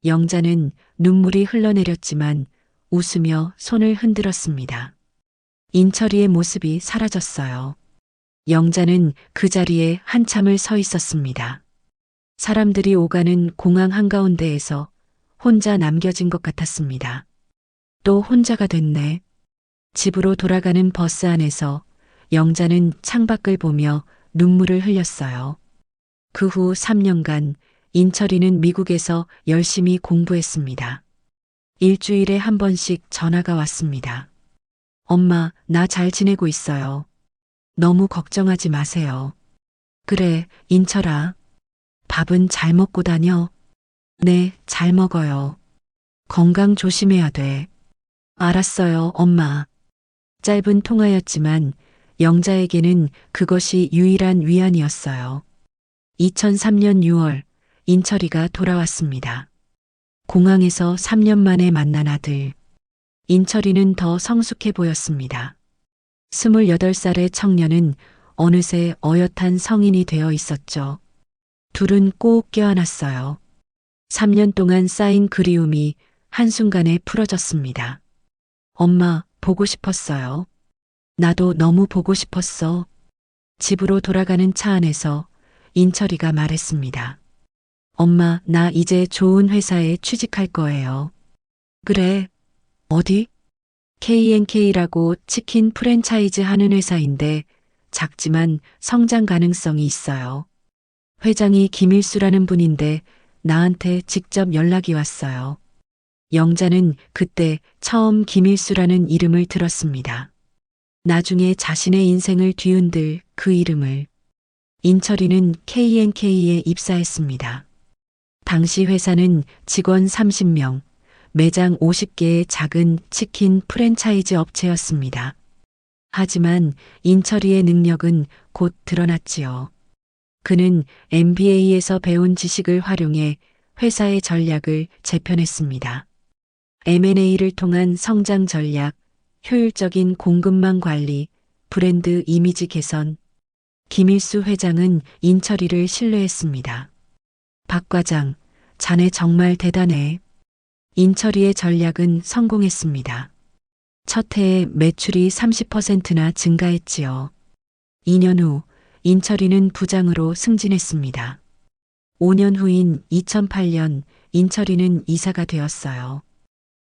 영자는 눈물이 흘러내렸지만 웃으며 손을 흔들었습니다. 인철이의 모습이 사라졌어요. 영자는 그 자리에 한참을 서 있었습니다. 사람들이 오가는 공항 한가운데에서 혼자 남겨진 것 같았습니다. 또 혼자가 됐네. 집으로 돌아가는 버스 안에서 영자는 창밖을 보며 눈물을 흘렸어요. 그 후 3년간 인철이는 미국에서 열심히 공부했습니다. 일주일에 한 번씩 전화가 왔습니다. 엄마, 나 잘 지내고 있어요. 너무 걱정하지 마세요. 그래, 인철아. 밥은 잘 먹고 다녀? 네, 잘 먹어요. 건강 조심해야 돼. 알았어요, 엄마. 짧은 통화였지만 영자에게는 그것이 유일한 위안이었어요. 2003년 6월 인철이가 돌아왔습니다. 공항에서 3년 만에 만난 아들. 인철이는 더 성숙해 보였습니다. 28살의 청년은 어느새 어엿한 성인이 되어 있었죠. 둘은 꼭 껴안았어요. 3년 동안 쌓인 그리움이 한순간에 풀어졌습니다. 엄마, 보고 싶었어요. 나도 너무 보고 싶었어. 집으로 돌아가는 차 안에서 인철이가 말했습니다. 엄마, 나 이제 좋은 회사에 취직할 거예요. 그래? 어디? K&K라고 치킨 프랜차이즈 하는 회사인데 작지만 성장 가능성이 있어요. 회장이 김일수라는 분인데 나한테 직접 연락이 왔어요. 영자는 그때 처음 김일수라는 이름을 들었습니다. 나중에 자신의 인생을 뒤흔들 그 이름을. 인철이는 K&K에 입사했습니다. 당시 회사는 직원 30명, 매장 50개의 작은 치킨 프랜차이즈 업체였습니다. 하지만 인철이의 능력은 곧 드러났지요. 그는 MBA에서 배운 지식을 활용해 회사의 전략을 재편했습니다. M&A를 통한 성장 전략, 효율적인 공급망 관리, 브랜드 이미지 개선. 김일수 회장은 인철이를 신뢰했습니다. 박 과장, 자네 정말 대단해. 인철이의 전략은 성공했습니다. 첫 해에 매출이 30%나 증가했지요. 2년 후 인철이는 부장으로 승진했습니다. 5년 후인 2008년 인철이는 이사가 되었어요.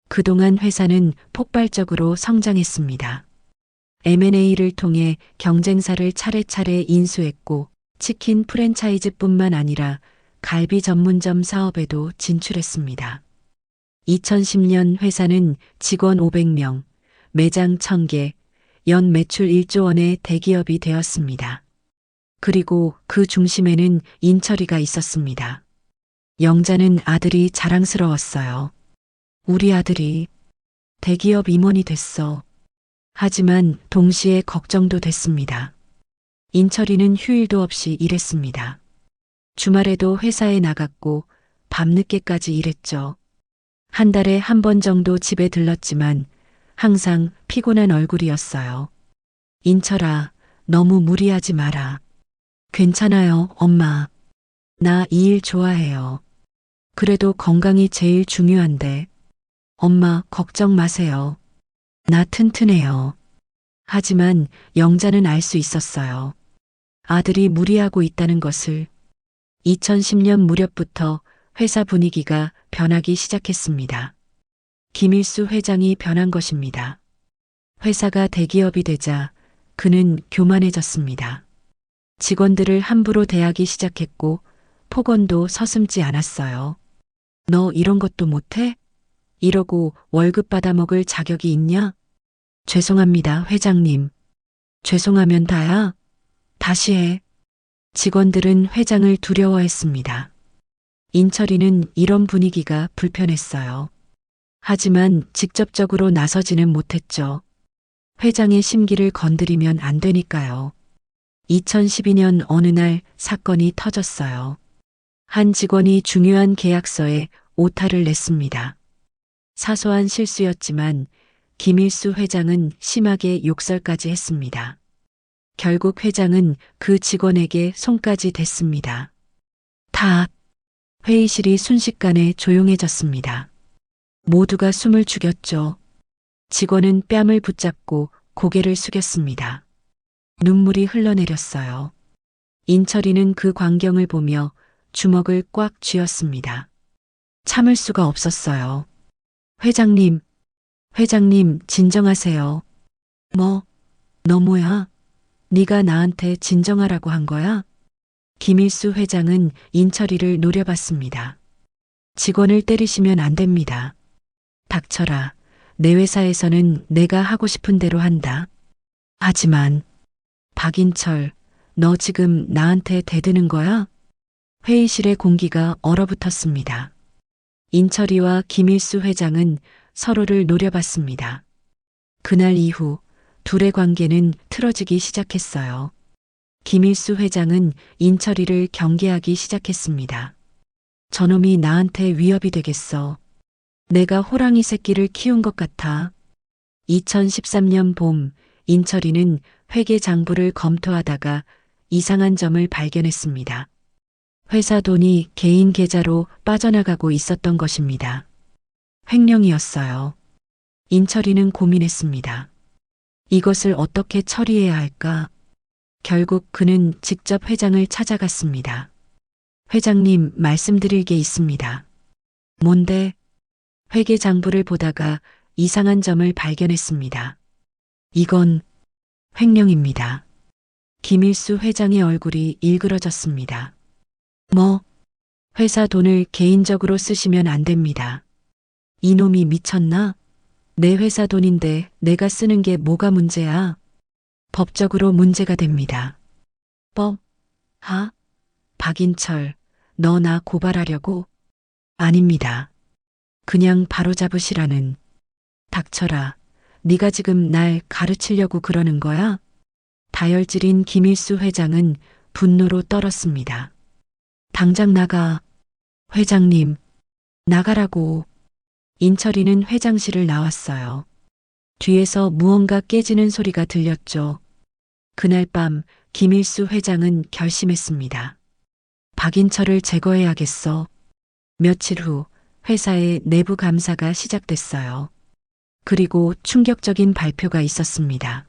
그동안 회사는 폭발적으로 성장했습니다. M&A를 통해 경쟁사를 차례차례 인수했고 치킨 프랜차이즈뿐만 아니라 갈비 전문점 사업에도 진출했습니다. 2010년 회사는 직원 500명, 매장 1000개, 연 매출 1조 원의 대기업이 되었습니다. 그리고 그 중심에는 인철이가 있었습니다. 영자는 아들이 자랑스러웠어요. 우리 아들이 대기업 임원이 됐어. 하지만 동시에 걱정도 됐습니다. 인철이는 휴일도 없이 일했습니다. 주말에도 회사에 나갔고 밤늦게까지 일했죠. 한 달에 한 번 정도 집에 들렀지만 항상 피곤한 얼굴이었어요. 인철아, 너무 무리하지 마라. 괜찮아요, 엄마. 나 이 일 좋아해요. 그래도 건강이 제일 중요한데. 엄마, 걱정 마세요. 나 튼튼해요. 하지만 영자는 알 수 있었어요. 아들이 무리하고 있다는 것을. 2010년 무렵부터 회사 분위기가 변하기 시작했습니다. 김일수 회장이 변한 것입니다. 회사가 대기업이 되자 그는 교만해졌습니다. 직원들을 함부로 대하기 시작했고 폭언도 서슴지 않았어요. 너 이런 것도 못해? 이러고 월급 받아먹을 자격이 있냐? 죄송합니다, 회장님. 죄송하면 다야. 다시 해. 직원들은 회장을 두려워했습니다. 인철이는 이런 분위기가 불편했어요. 하지만 직접적으로 나서지는 못했죠. 회장의 심기를 건드리면 안 되니까요. 2012년 어느 날 사건이 터졌어요. 한 직원이 중요한 계약서에 오타를 냈습니다. 사소한 실수였지만 김일수 회장은 심하게 욕설까지 했습니다. 결국 회장은 그 직원에게 손까지 댔습니다. 다 회의실이 순식간에 조용해졌습니다. 모두가 숨을 죽였죠. 직원은 뺨을 붙잡고 고개를 숙였습니다. 눈물이 흘러내렸어요. 인철이는 그 광경을 보며 주먹을 꽉 쥐었습니다. 참을 수가 없었어요. 회장님, 회장님 진정하세요. 뭐, 너 뭐야? 네가 나한테 진정하라고 한 거야? 김일수 회장은 인철이를 노려봤습니다. 직원을 때리시면 안 됩니다. 닥쳐라. 내 회사에서는 내가 하고 싶은 대로 한다. 하지만 박인철, 너 지금 나한테 대드는 거야? 회의실의 공기가 얼어붙었습니다. 인철이와 김일수 회장은 서로를 노려봤습니다. 그날 이후 둘의 관계는 틀어지기 시작했어요. 김일수 회장은 인철이를 경계하기 시작했습니다. 저놈이 나한테 위협이 되겠어. 내가 호랑이 새끼를 키운 것 같아. 2013년 봄, 인철이는 회계 장부를 검토하다가 이상한 점을 발견했습니다. 회사 돈이 개인 계좌로 빠져나가고 있었던 것입니다. 횡령이었어요. 인철이는 고민했습니다. 이것을 어떻게 처리해야 할까? 결국 그는 직접 회장을 찾아갔습니다. 회장님, 말씀드릴 게 있습니다. 뭔데? 회계 장부를 보다가 이상한 점을 발견했습니다. 이건 횡령입니다. 김일수 회장의 얼굴이 일그러졌습니다. 뭐? 회사 돈을 개인적으로 쓰시면 안 됩니다. 이놈이 미쳤나? 내 회사 돈인데 내가 쓰는 게 뭐가 문제야? 법적으로 문제가 됩니다. 법? 하? 박인철, 너 나 고발하려고? 아닙니다. 그냥 바로잡으시라는. 닥쳐라. 네가 지금 날 가르치려고 그러는 거야? 다혈질인 김일수 회장은 분노로 떨었습니다. 당장 나가. 회장님, 나가라고. 인철이는 회장실을 나왔어요. 뒤에서 무언가 깨지는 소리가 들렸죠. 그날 밤 김일수 회장은 결심했습니다. 박인철을 제거해야겠어. 며칠 후 회사의 내부 감사가 시작됐어요. 그리고 충격적인 발표가 있었습니다.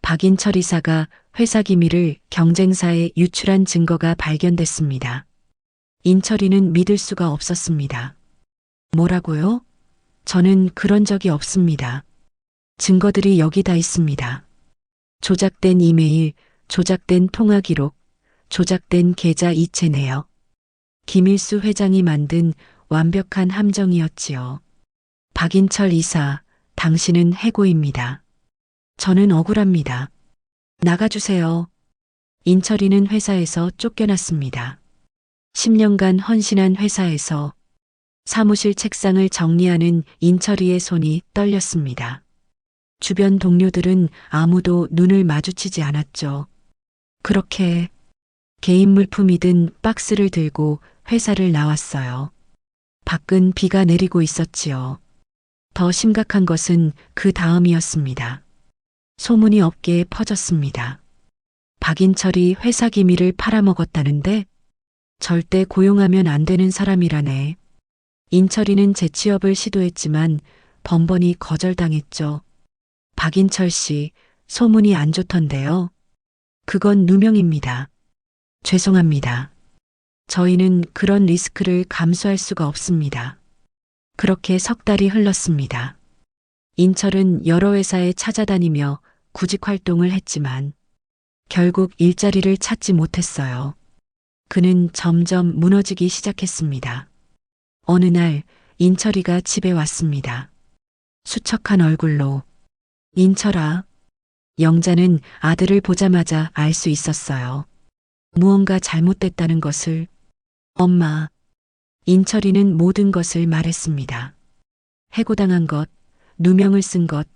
박인철 이사가 회사 기밀을 경쟁사에 유출한 증거가 발견됐습니다. 인철이는 믿을 수가 없었습니다. 뭐라고요? 저는 그런 적이 없습니다. 증거들이 여기 다 있습니다. 조작된 이메일, 조작된 통화 기록, 조작된 계좌 이체 내역. 김일수 회장이 만든 완벽한 함정이었지요. 박인철 이사, 당신은 해고입니다. 저는 억울합니다. 나가주세요. 인철이는 회사에서 쫓겨났습니다. 10년간 헌신한 회사에서 사무실 책상을 정리하는 인철이의 손이 떨렸습니다. 주변 동료들은 아무도 눈을 마주치지 않았죠. 그렇게 개인 물품이든 박스를 들고 회사를 나왔어요. 밖은 비가 내리고 있었지요. 더 심각한 것은 그 다음이었습니다. 소문이 업계에 퍼졌습니다. 박인철이 회사 기밀을 팔아먹었다는데 절대 고용하면 안 되는 사람이라네. 인철이는 재취업을 시도했지만 번번이 거절당했죠. 박인철 씨, 소문이 안 좋던데요. 그건 누명입니다. 죄송합니다. 저희는 그런 리스크를 감수할 수가 없습니다. 그렇게 석 달이 흘렀습니다. 인철은 여러 회사에 찾아다니며 구직 활동을 했지만 결국 일자리를 찾지 못했어요. 그는 점점 무너지기 시작했습니다. 어느 날 인철이가 집에 왔습니다. 수척한 얼굴로 인철아. 영자는 아들을 보자마자 알 수 있었어요. 무언가 잘못됐다는 것을. 엄마. 인철이는 모든 것을 말했습니다. 해고당한 것, 누명을 쓴 것,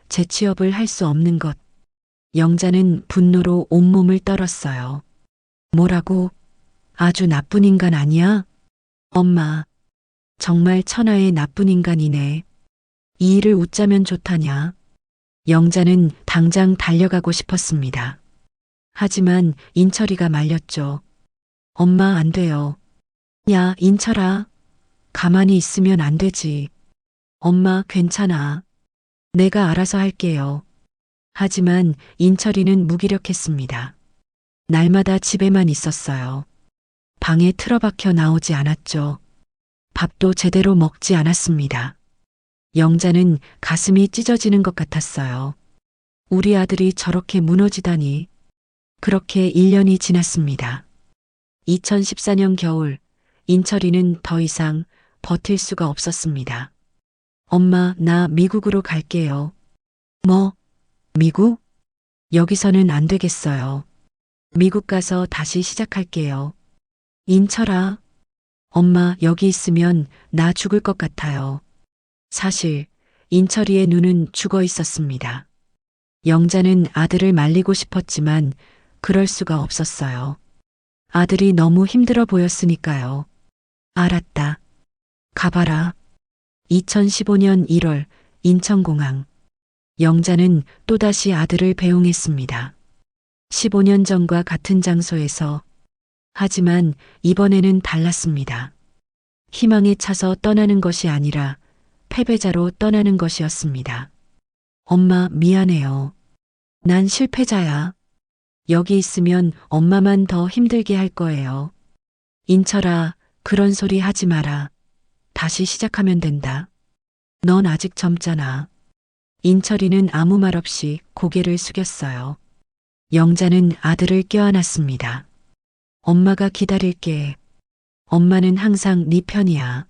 재취업을 할 수 없는 것. 영자는 분노로 온몸을 떨었어요. 뭐라고? 아주 나쁜 인간 아니야? 엄마. 정말 천하의 나쁜 인간이네. 이 일을 웃자면 좋다냐? 영자는 당장 달려가고 싶었습니다. 하지만 인철이가 말렸죠. 엄마 안 돼요. 야, 인철아. 가만히 있으면 안 되지. 엄마 괜찮아. 내가 알아서 할게요. 하지만 인철이는 무기력했습니다. 날마다 집에만 있었어요. 방에 틀어박혀 나오지 않았죠. 밥도 제대로 먹지 않았습니다. 영자는 가슴이 찢어지는 것 같았어요. 우리 아들이 저렇게 무너지다니. 그렇게 1년이 지났습니다. 2014년 겨울, 인철이는 더 이상 버틸 수가 없었습니다. 엄마, 나 미국으로 갈게요. 뭐? 미국? 여기서는 안 되겠어요. 미국 가서 다시 시작할게요. 인철아. 엄마, 여기 있으면 나 죽을 것 같아요. 사실 인철이의 눈은 죽어 있었습니다. 영자는 아들을 말리고 싶었지만 그럴 수가 없었어요. 아들이 너무 힘들어 보였으니까요. 알았다. 가봐라. 2015년 1월 인천공항. 영자는 또다시 아들을 배웅했습니다. 15년 전과 같은 장소에서. 하지만 이번에는 달랐습니다. 희망에 차서 떠나는 것이 아니라 패배자로 떠나는 것이었습니다. 엄마 미안해요. 난 실패자야. 여기 있으면 엄마만 더 힘들게 할 거예요. 인철아, 그런 소리 하지 마라. 다시 시작하면 된다. 넌 아직 젊잖아. 인철이는 아무 말 없이 고개를 숙였어요. 영자는 아들을 껴안았습니다. 엄마가 기다릴게. 엄마는 항상 네 편이야.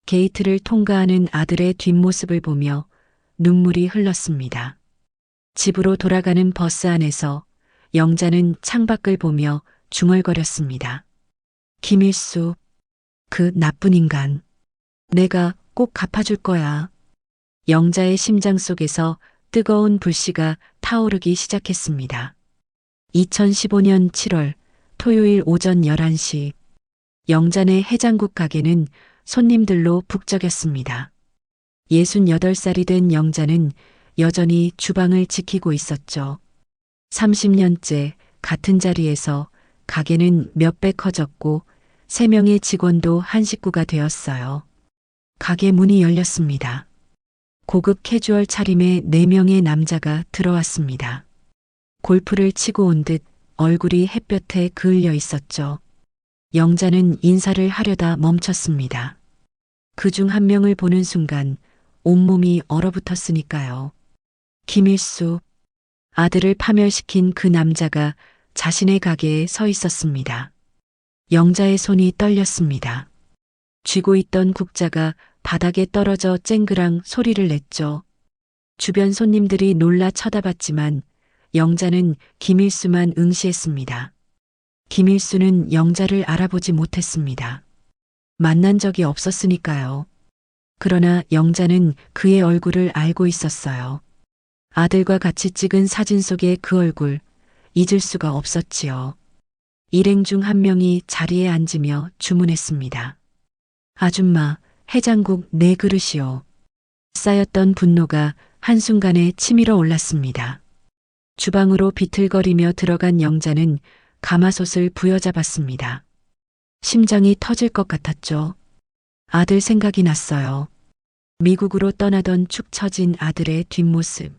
게이트를 통과하는 아들의 뒷모습을 보며 눈물이 흘렀습니다. 집으로 돌아가는 버스 안에서 영자는 창밖을 보며 중얼거렸습니다. 김일수, 그 나쁜 인간. 내가 꼭 갚아줄 거야. 영자의 심장 속에서 뜨거운 불씨가 타오르기 시작했습니다. 2015년 7월 토요일 오전 11시 영자네 해장국 가게는 손님들로 북적였습니다. 68살이 된 영자는 여전히 주방을 지키고 있었죠. 30년째 같은 자리에서 가게는 몇 배 커졌고 3명의 직원도 한 식구가 되었어요. 가게 문이 열렸습니다. 고급 캐주얼 차림의 4명의 남자가 들어왔습니다. 골프를 치고 온 듯 얼굴이 햇볕에 그을려 있었죠. 영자는 인사를 하려다 멈췄습니다. 그중 한 명을 보는 순간 온몸이 얼어붙었으니까요. 김일수. 아들을 파멸시킨 그 남자가 자신의 가게에 서 있었습니다. 영자의 손이 떨렸습니다. 쥐고 있던 국자가 바닥에 떨어져 쨍그랑 소리를 냈죠. 주변 손님들이 놀라 쳐다봤지만 영자는 김일수만 응시했습니다. 김일수는 영자를 알아보지 못했습니다. 만난 적이 없었으니까요. 그러나 영자는 그의 얼굴을 알고 있었어요. 아들과 같이 찍은 사진 속의 그 얼굴, 잊을 수가 없었지요. 일행 중 한 명이 자리에 앉으며 주문했습니다. 아줌마, 해장국 4그릇이요. 쌓였던 분노가 한순간에 치밀어 올랐습니다. 주방으로 비틀거리며 들어간 영자는 가마솥을 부여잡았습니다. 심장이 터질 것 같았죠. 아들 생각이 났어요. 미국으로 떠나던 축 처진 아들의 뒷모습.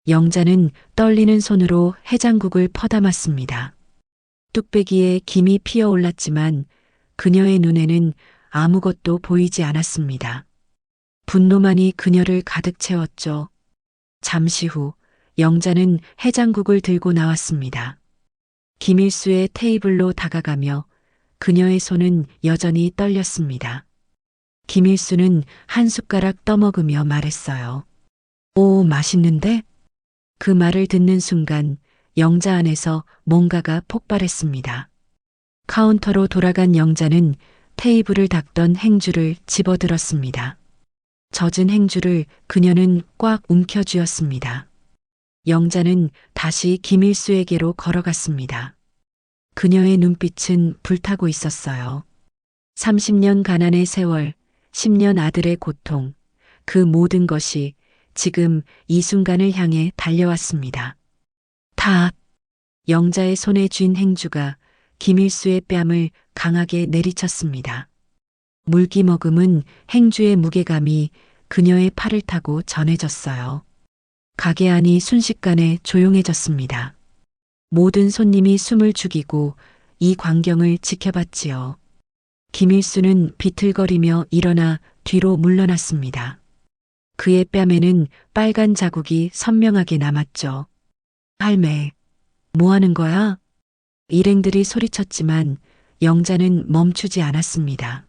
영자는 떨리는 손으로 해장국을 퍼담았습니다. 뚝배기에 김이 피어올랐지만 그녀의 눈에는 아무것도 보이지 않았습니다. 분노만이 그녀를 가득 채웠죠. 잠시 후 영자는 해장국을 들고 나왔습니다. 김일수의 테이블로 다가가며 그녀의 손은 여전히 떨렸습니다. 김일수는 한 숟가락 떠먹으며 말했어요. 오, 맛있는데? 그 말을 듣는 순간 영자 안에서 뭔가가 폭발했습니다. 카운터로 돌아간 영자는 테이블을 닦던 행주를 집어들었습니다. 젖은 행주를 그녀는 꽉 움켜쥐었습니다. 영자는 다시 김일수에게로 걸어갔습니다. 그녀의 눈빛은 불타고 있었어요. 30년 가난의 세월, 10년 아들의 고통, 그 모든 것이 지금 이 순간을 향해 달려왔습니다. 다 영자의 손에 쥔 행주가 김일수의 뺨을 강하게 내리쳤습니다. 물기 머금은 행주의 무게감이 그녀의 팔을 타고 전해졌어요. 가게 안이 순식간에 조용해졌습니다. 모든 손님이 숨을 죽이고 이 광경을 지켜봤지요. 김일수는 비틀거리며 일어나 뒤로 물러났습니다. 그의 뺨에는 빨간 자국이 선명하게 남았죠. 할매, 뭐 하는 거야? 일행들이 소리쳤지만 영자는 멈추지 않았습니다.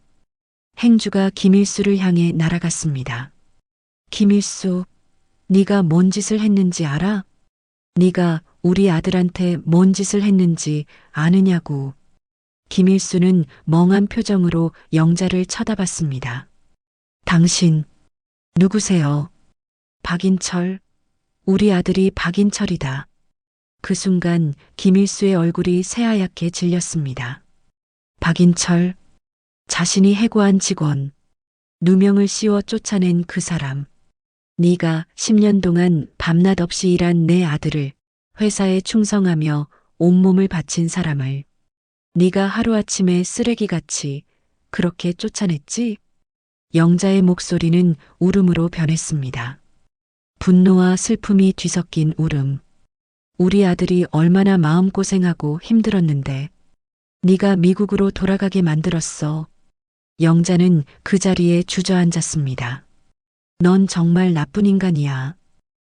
행주가 김일수를 향해 날아갔습니다. 김일수, 네가 뭔 짓을 했는지 알아? 네가 우리 아들한테 뭔 짓을 했는지 아느냐고. 김일수는 멍한 표정으로 영자를 쳐다봤습니다. 당신, 누구세요? 박인철, 우리 아들이 박인철이다. 그 순간 김일수의 얼굴이 새하얗게 질렸습니다. 박인철, 자신이 해고한 직원, 누명을 씌워 쫓아낸 그 사람. 네가 10년 동안 밤낮 없이 일한 내 아들을 회사에 충성하며 온몸을 바친 사람을 네가 하루아침에 쓰레기같이 그렇게 쫓아냈지? 영자의 목소리는 울음으로 변했습니다. 분노와 슬픔이 뒤섞인 울음. 우리 아들이 얼마나 마음고생하고 힘들었는데 네가 미국으로 돌아가게 만들었어. 영자는 그 자리에 주저앉았습니다. 넌 정말 나쁜 인간이야.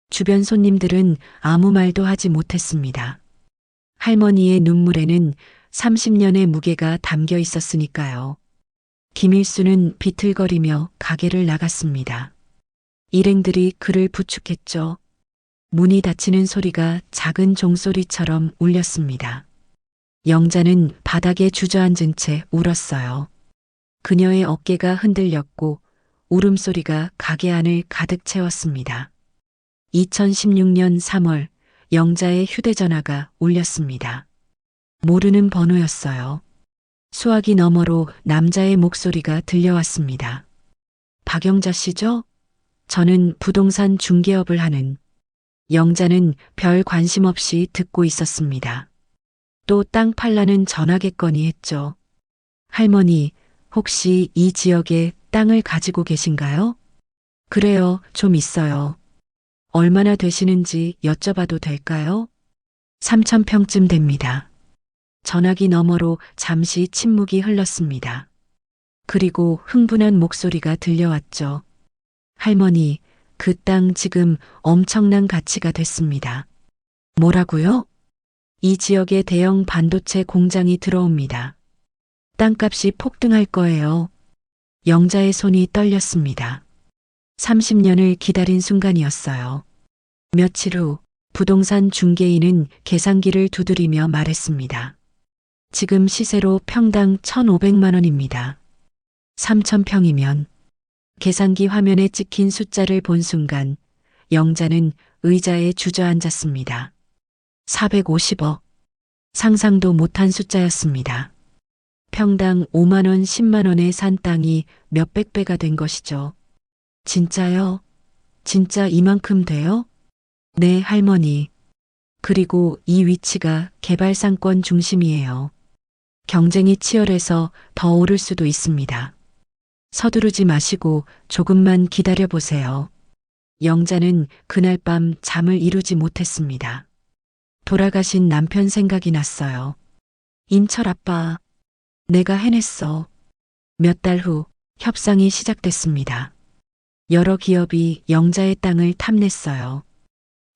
주변 손님들은 아무 말도 하지 못했습니다. 할머니의 눈물에는 30년의 무게가 담겨 있었으니까요. 김일수는 비틀거리며 가게를 나갔습니다. 일행들이 그를 부축했죠. 문이 닫히는 소리가 작은 종소리처럼 울렸습니다. 영자는 바닥에 주저앉은 채 울었어요. 그녀의 어깨가 흔들렸고 울음소리가 가게 안을 가득 채웠습니다. 2016년 3월 영자의 휴대전화가 울렸습니다. 모르는 번호였어요. 수화기 너머로 남자의 목소리가 들려왔습니다. 박영자 씨죠? 저는 부동산 중개업을 하는. 영자는 별 관심 없이 듣고 있었습니다. 또 땅 팔라는 전화겠거니 했죠. 할머니, 혹시 이 지역에 땅을 가지고 계신가요? 그래요, 좀 있어요. 얼마나 되시는지 여쭤봐도 될까요? 3,000평쯤 됩니다. 전화기 너머로 잠시 침묵이 흘렀습니다. 그리고 흥분한 목소리가 들려왔죠. 할머니, 그 땅 지금 엄청난 가치가 됐습니다. 뭐라고요? 이 지역에 대형 반도체 공장이 들어옵니다. 땅값이 폭등할 거예요. 영자의 손이 떨렸습니다. 30년을 기다린 순간이었어요. 며칠 후 부동산 중개인은 계산기를 두드리며 말했습니다. 지금 시세로 평당 1,500만 원입니다. 3,000평이면 계산기 화면에 찍힌 숫자를 본 순간 영자는 의자에 주저앉았습니다. 450억. 상상도 못한 숫자였습니다. 평당 5만 원, 10만 원에 산 땅이 몇백 배가 된 것이죠. 진짜요? 진짜 이만큼 돼요? 네, 할머니. 그리고 이 위치가 개발상권 중심이에요. 경쟁이 치열해서 더 오를 수도 있습니다. 서두르지 마시고 조금만 기다려 보세요. 영자는 그날 밤 잠을 이루지 못했습니다. 돌아가신 남편 생각이 났어요. 인철 아빠, 내가 해냈어. 몇 달 후 협상이 시작됐습니다. 여러 기업이 영자의 땅을 탐냈어요.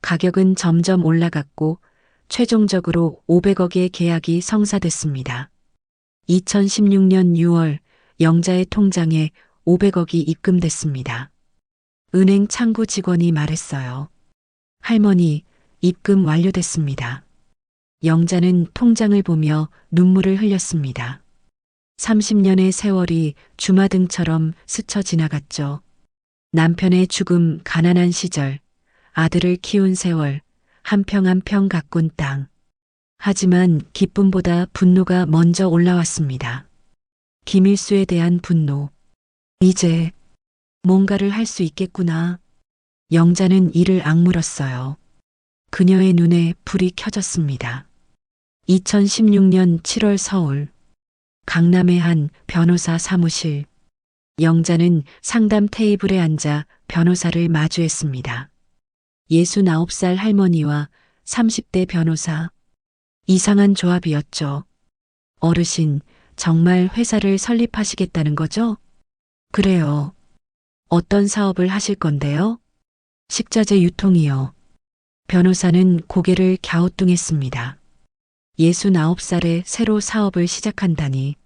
가격은 점점 올라갔고 최종적으로 500억의 계약이 성사됐습니다. 2016년 6월 영자의 통장에 500억이 입금됐습니다. 은행 창구 직원이 말했어요. 할머니, 입금 완료됐습니다. 영자는 통장을 보며 눈물을 흘렸습니다. 30년의 세월이 주마등처럼 스쳐 지나갔죠. 남편의 죽음, 가난한 시절, 아들을 키운 세월, 한 평 한 평 가꾼 땅. 하지만 기쁨보다 분노가 먼저 올라왔습니다. 김일수에 대한 분노. 이제 뭔가를 할 수 있겠구나. 영자는 이를 악물었어요. 그녀의 눈에 불이 켜졌습니다. 2016년 7월 서울. 강남의 한 변호사 사무실. 영자는 상담 테이블에 앉아 변호사를 마주했습니다. 69살 할머니와 30대 변호사. 이상한 조합이었죠. 어르신, 정말 회사를 설립하시겠다는 거죠? 그래요. 어떤 사업을 하실 건데요? 식자재 유통이요. 변호사는 고개를 갸우뚱했습니다. 69살에 새로 사업을 시작한다니.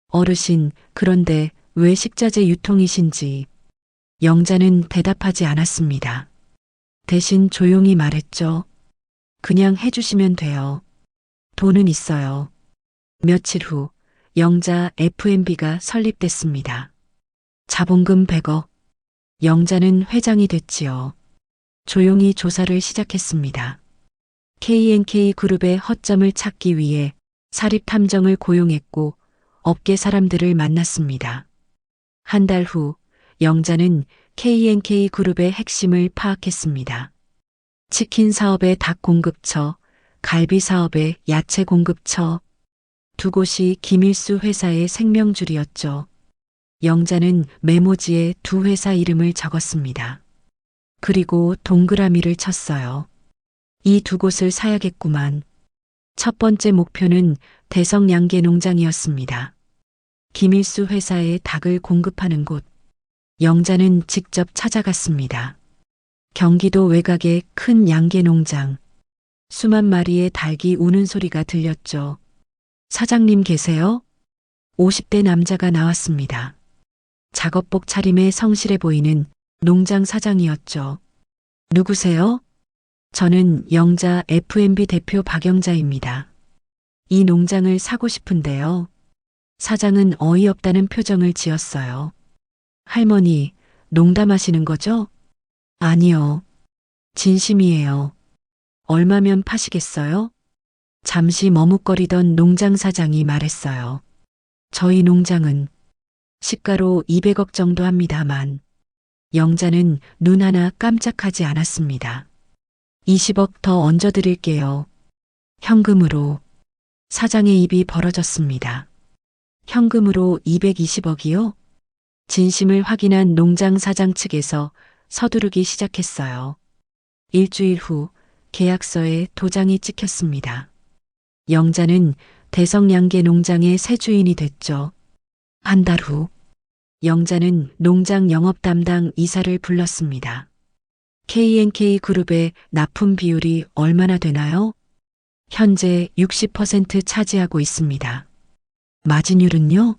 어르신, 그런데 왜 식자재 유통이신지. 영자는 대답하지 않았습니다. 대신 조용히 말했죠. 그냥 해주시면 돼요. 돈은 있어요. 며칠 후 영자 F&B가 설립됐습니다. 자본금 100억. 영자는 회장이 됐지요. 조용히 조사를 시작했습니다. K&K 그룹의 허점을 찾기 위해 사립탐정을 고용했고 업계 사람들을 만났습니다. 한 달 후 영자는 K&K 그룹의 핵심을 파악했습니다. 치킨 사업의 닭 공급처, 갈비 사업의 야채 공급처. 두 곳이 김일수 회사의 생명줄이었죠. 영자는 메모지에 두 회사 이름을 적었습니다. 그리고 동그라미를 쳤어요. 이 두 곳을 사야겠구만. 첫 번째 목표는 대성 양계 농장이었습니다. 김일수 회사에 닭을 공급하는 곳. 영자는 직접 찾아갔습니다. 경기도 외곽의 큰 양계 농장. 수만 마리의 닭이 우는 소리가 들렸죠. 사장님 계세요? 50대 남자가 나왔습니다. 작업복 차림에 성실해 보이는 농장 사장이었죠. 누구세요? 저는 영자 F&B 대표 박영자입니다. 이 농장을 사고 싶은데요. 사장은 어이없다는 표정을 지었어요. 할머니, 농담하시는 거죠? 아니요. 진심이에요. 얼마면 파시겠어요? 잠시 머뭇거리던 농장 사장이 말했어요. 저희 농장은 시가로 200억 정도 합니다만. 영자는 눈 하나 깜짝하지 않았습니다. 20억 더 얹어드릴게요. 현금으로. 사장의 입이 벌어졌습니다. 현금으로 220억이요? 진심을 확인한 농장 사장 측에서 서두르기 시작했어요. 일주일 후 계약서에 도장이 찍혔습니다. 영자는 대성양계 농장의 새 주인이 됐죠. 한 달 후 영자는 농장 영업 담당 이사를 불렀습니다. K&K 그룹의 납품 비율이 얼마나 되나요? 현재 60% 차지하고 있습니다. 마진율은요?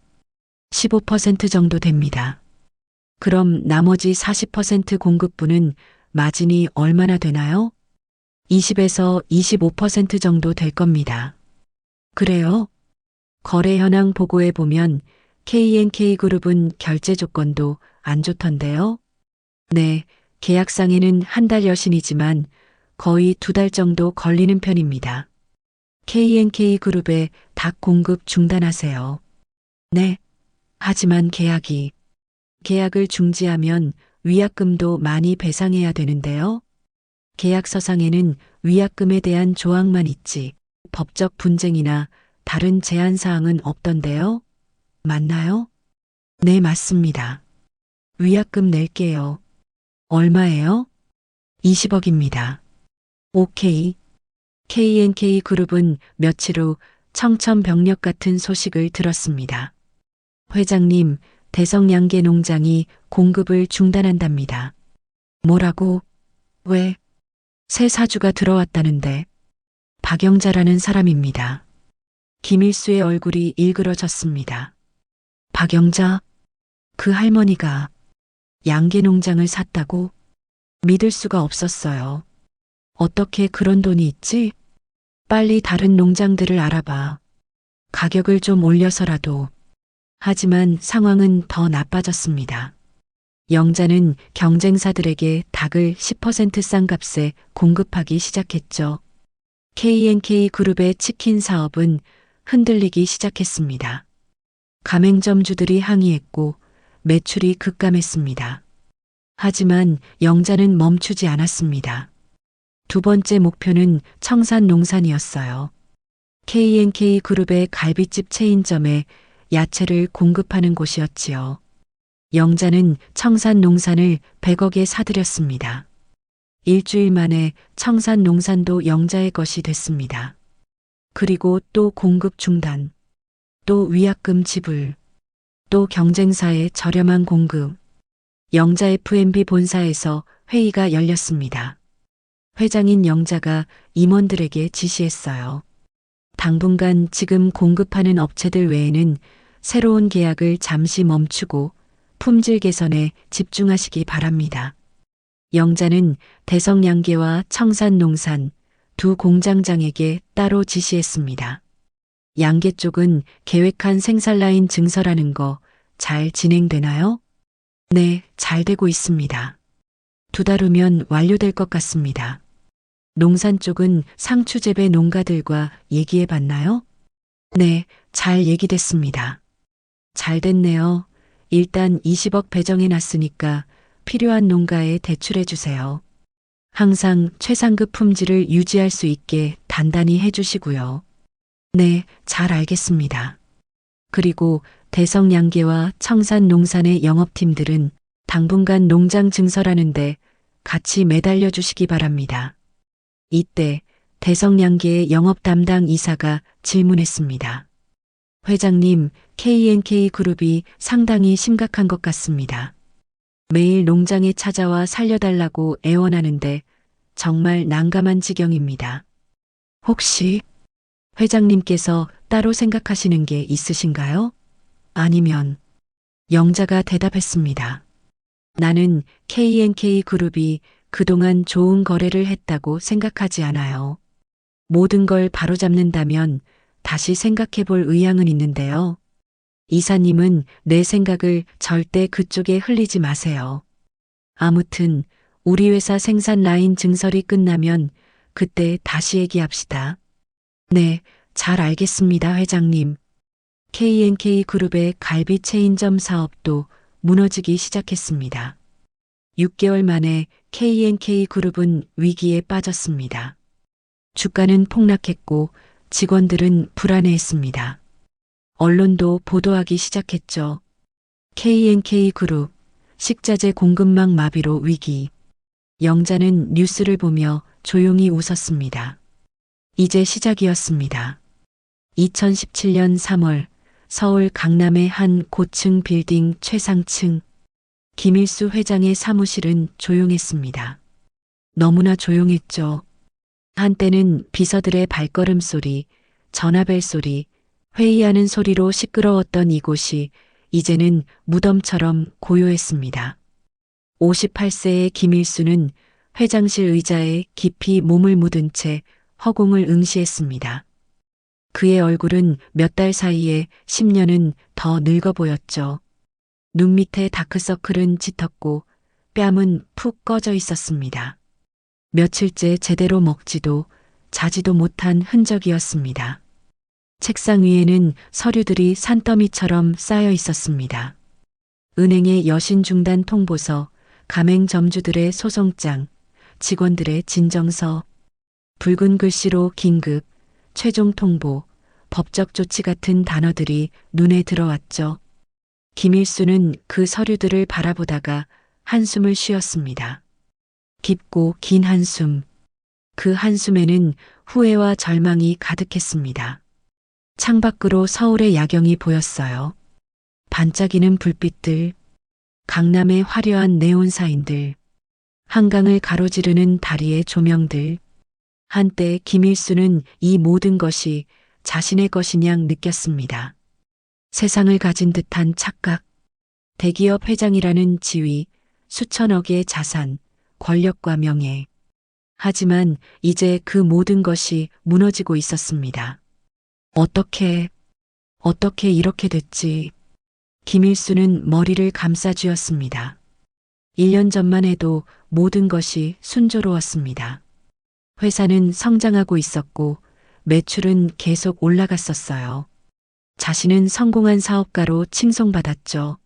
15% 정도 됩니다. 그럼 나머지 40% 공급분은 마진이 얼마나 되나요? 20에서 25% 정도 될 겁니다. 그래요? 거래 현황 보고에 보면 K&K 그룹은 결제 조건도 안 좋던데요? 네, 계약상에는 한 달 여신이지만 거의 2달 정도 걸리는 편입니다. K&K 그룹의 닭 공급 중단하세요. 네. 하지만 계약을 중지하면 위약금도 많이 배상해야 되는데요. 계약서상에는 위약금에 대한 조항만 있지 법적 분쟁이나 다른 제한 사항은 없던데요. 맞나요? 네, 맞습니다. 위약금 낼게요. 얼마예요? 20억입니다. 오케이. K&K 그룹은 며칠 후 청천벽력 같은 소식을 들었습니다. 회장님, 대성양계 농장이 공급을 중단한답니다. 뭐라고? 왜? 새 사주가 들어왔다는데. 박영자라는 사람입니다. 김일수의 얼굴이 일그러졌습니다. 박영자? 그 할머니가 양계 농장을 샀다고? 믿을 수가 없었어요. 어떻게 그런 돈이 있지? 빨리 다른 농장들을 알아봐. 가격을 좀 올려서라도. 하지만 상황은 더 나빠졌습니다. 영자는 경쟁사들에게 닭을 10% 싼 값에 공급하기 시작했죠. K&K 그룹의 치킨 사업은 흔들리기 시작했습니다. 가맹점주들이 항의했고 매출이 급감했습니다. 하지만 영자는 멈추지 않았습니다. 두 번째 목표는 청산농산이었어요. K&K 그룹의 갈비집 체인점에 야채를 공급하는 곳이었지요. 영자는 청산농산을 100억에 사들였습니다. 일주일 만에 청산농산도 영자의 것이 됐습니다. 그리고 또 공급 중단, 또 위약금 지불, 또 경쟁사의 저렴한 공급. 영자 F&B 본사에서 회의가 열렸습니다. 회장인 영자가 임원들에게 지시했어요. 당분간 지금 공급하는 업체들 외에는 새로운 계약을 잠시 멈추고 품질 개선에 집중하시기 바랍니다. 영자는 대성양계와 청산농산 두 공장장에게 따로 지시했습니다. 양계 쪽은 계획한 생산라인 증설하는 거 잘 진행되나요? 네, 잘 되고 있습니다. 2달 후면 완료될 것 같습니다. 농산 쪽은 상추 재배 농가들과 얘기해 봤나요? 네, 잘 얘기됐습니다. 잘 됐네요. 일단 20억 배정해 놨으니까 필요한 농가에 대출해 주세요. 항상 최상급 품질을 유지할 수 있게 단단히 해 주시고요. 네, 잘 알겠습니다. 그리고 대성양계와 청산농산의 영업팀들은 당분간 농장 증설하는데 같이 매달려 주시기 바랍니다. 이때 대성양계의 영업 담당 이사가 질문했습니다. 회장님, K&K 그룹이 상당히 심각한 것 같습니다. 매일 농장에 찾아와 살려달라고 애원하는데 정말 난감한 지경입니다. 혹시 회장님께서 따로 생각하시는 게 있으신가요? 아니면 영자가 대답했습니다. 나는 K&K 그룹이 그동안 좋은 거래를 했다고 생각하지 않아요. 모든 걸 바로잡는다면 다시 생각해 볼 의향은 있는데요. 이사님은 내 생각을 절대 그쪽에 흘리지 마세요. 아무튼 우리 회사 생산 라인 증설이 끝나면 그때 다시 얘기합시다. 네, 잘 알겠습니다, 회장님. K&K 그룹의 갈비 체인점 사업도 무너지기 시작했습니다. 6개월 만에 K&K 그룹은 위기에 빠졌습니다. 주가는 폭락했고 직원들은 불안해했습니다. 언론도 보도하기 시작했죠. K&K 그룹, 식자재 공급망 마비로 위기. 영자는 뉴스를 보며 조용히 웃었습니다. 이제 시작이었습니다. 2017년 3월 서울 강남의 한 고층 빌딩 최상층. 김일수 회장의 사무실은 조용했습니다. 너무나 조용했죠. 한때는 비서들의 발걸음 소리, 전화벨 소리, 회의하는 소리로 시끄러웠던 이곳이 이제는 무덤처럼 고요했습니다. 58세의 김일수는 회장실 의자에 깊이 몸을 묻은 채 허공을 응시했습니다. 그의 얼굴은 몇 달 사이에 10년은 더 늙어 보였죠. 눈 밑에 다크서클은 짙었고 뺨은 푹 꺼져 있었습니다. 며칠째 제대로 먹지도 자지도 못한 흔적이었습니다. 책상 위에는 서류들이 산더미처럼 쌓여 있었습니다. 은행의 여신 중단 통보서, 가맹점주들의 소송장, 직원들의 진정서, 붉은 글씨로 긴급, 최종 통보, 법적 조치 같은 단어들이 눈에 들어왔죠. 김일수는 그 서류들을 바라보다가 한숨을 쉬었습니다. 깊고 긴 한숨. 그 한숨에는 후회와 절망이 가득했습니다. 창밖으로 서울의 야경이 보였어요. 반짝이는 불빛들, 강남의 화려한 네온사인들, 한강을 가로지르는 다리의 조명들. 한때 김일수는 이 모든 것이 자신의 것인 양 느꼈습니다. 세상을 가진 듯한 착각, 대기업 회장이라는 지위, 수천억의 자산, 권력과 명예. 하지만 이제 그 모든 것이 무너지고 있었습니다. 어떻게 이렇게 됐지? 김일수는 머리를 감싸쥐었습니다. 1년 전만 해도 모든 것이 순조로웠습니다. 회사는 성장하고 있었고 매출은 계속 올라갔었어요. 자신은 성공한 사업가로 칭송받았죠.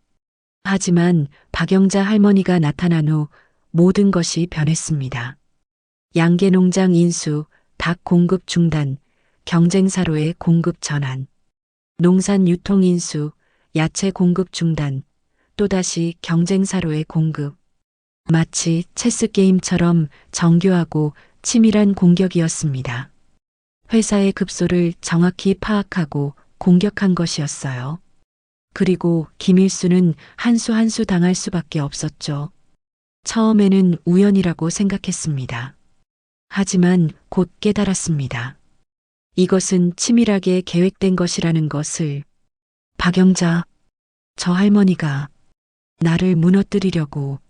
하지만 박영자 할머니가 나타난 후 모든 것이 변했습니다. 양계농장 인수, 닭 공급 중단, 경쟁사로의 공급 전환, 농산 유통 인수, 야채 공급 중단, 또다시 경쟁사로의 공급. 마치 체스게임처럼 정교하고 치밀한 공격이었습니다. 회사의 급소를 정확히 파악하고 공격한 것이었어요. 그리고 김일수는 한 수 한 수 당할 수밖에 없었죠. 처음에는 우연이라고 생각했습니다. 하지만 곧 깨달았습니다. 이것은 치밀하게 계획된 것이라는 것을. 박영자, 저 할머니가 나를 무너뜨리려고.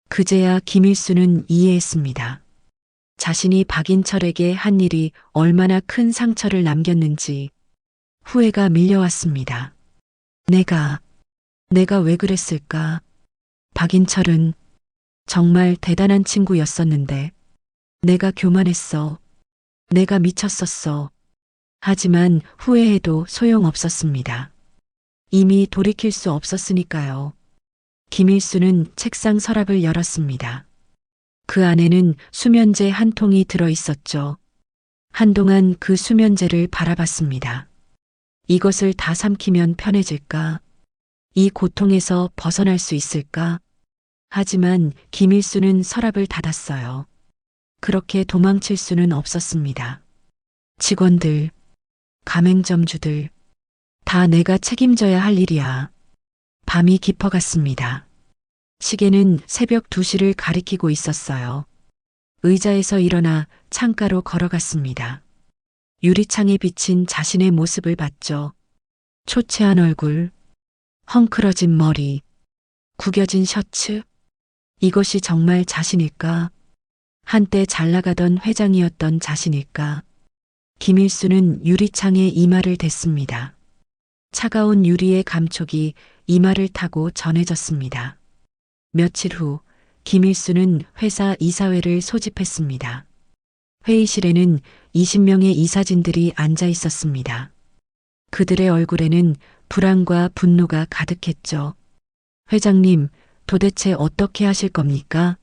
그제야 김일수는 이해했습니다. 자신이 박인철에게 한 일이 얼마나 큰 상처를 남겼는지. 후회가 밀려왔습니다. 내가 왜 그랬을까? 박인철은 정말 대단한 친구였었는데 내가 교만했어. 내가 미쳤었어. 하지만 후회해도 소용없었습니다. 이미 돌이킬 수 없었으니까요. 김일수는 책상 서랍을 열었습니다. 그 안에는 수면제 한 통이 들어 있었죠. 한동안 그 수면제를 바라봤습니다. 이것을 다 삼키면 편해질까? 이 고통에서 벗어날 수 있을까? 하지만 김일수는 서랍을 닫았어요. 그렇게 도망칠 수는 없었습니다. 직원들, 가맹점주들, 다 내가 책임져야 할 일이야. 밤이 깊어갔습니다. 시계는 새벽 2시를 가리키고 있었어요. 의자에서 일어나 창가로 걸어갔습니다. 유리창에 비친 자신의 모습을 봤죠. 초췌한 얼굴, 헝클어진 머리, 구겨진 셔츠. 이것이 정말 자신일까? 한때 잘 나가던 회장이었던 자신일까? 김일수는 유리창에 이마를 댔습니다. 차가운 유리의 감촉이 이마를 타고 전해졌습니다. 며칠 후 김일수는 회사 이사회를 소집했습니다. 회의실에는 20명의 이사진들이 앉아 있었습니다. 그들의 얼굴에는 불안과 분노가 가득했죠. 회장님, 도대체 어떻게 하실 겁니까?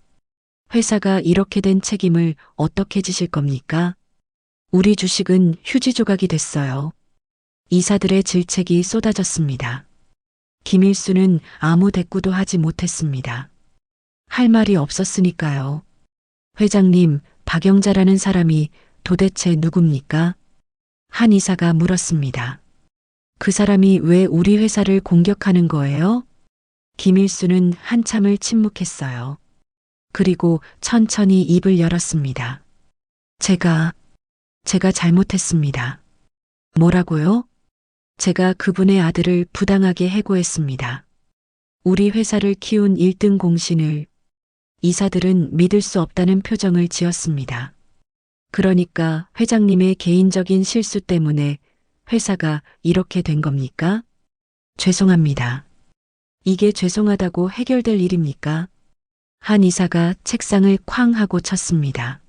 회사가 이렇게 된 책임을 어떻게 지실 겁니까? 우리 주식은 휴지 조각이 됐어요. 이사들의 질책이 쏟아졌습니다. 김일수는 아무 대꾸도 하지 못했습니다. 할 말이 없었으니까요. 회장님, 박영자라는 사람이 도대체 누굽니까? 한 이사가 물었습니다. 그 사람이 왜 우리 회사를 공격하는 거예요? 김일수는 한참을 침묵했어요. 그리고 천천히 입을 열었습니다. 제가 잘못했습니다. 뭐라고요? 제가 그분의 아들을 부당하게 해고했습니다. 우리 회사를 키운 1등 공신을. 이사들은 믿을 수 없다는 표정을 지었습니다. 그러니까 회장님의 개인적인 실수 때문에 회사가 이렇게 된 겁니까? 죄송합니다. 이게 죄송하다고 해결될 일입니까? 한 이사가 책상을 쾅 하고 쳤습니다.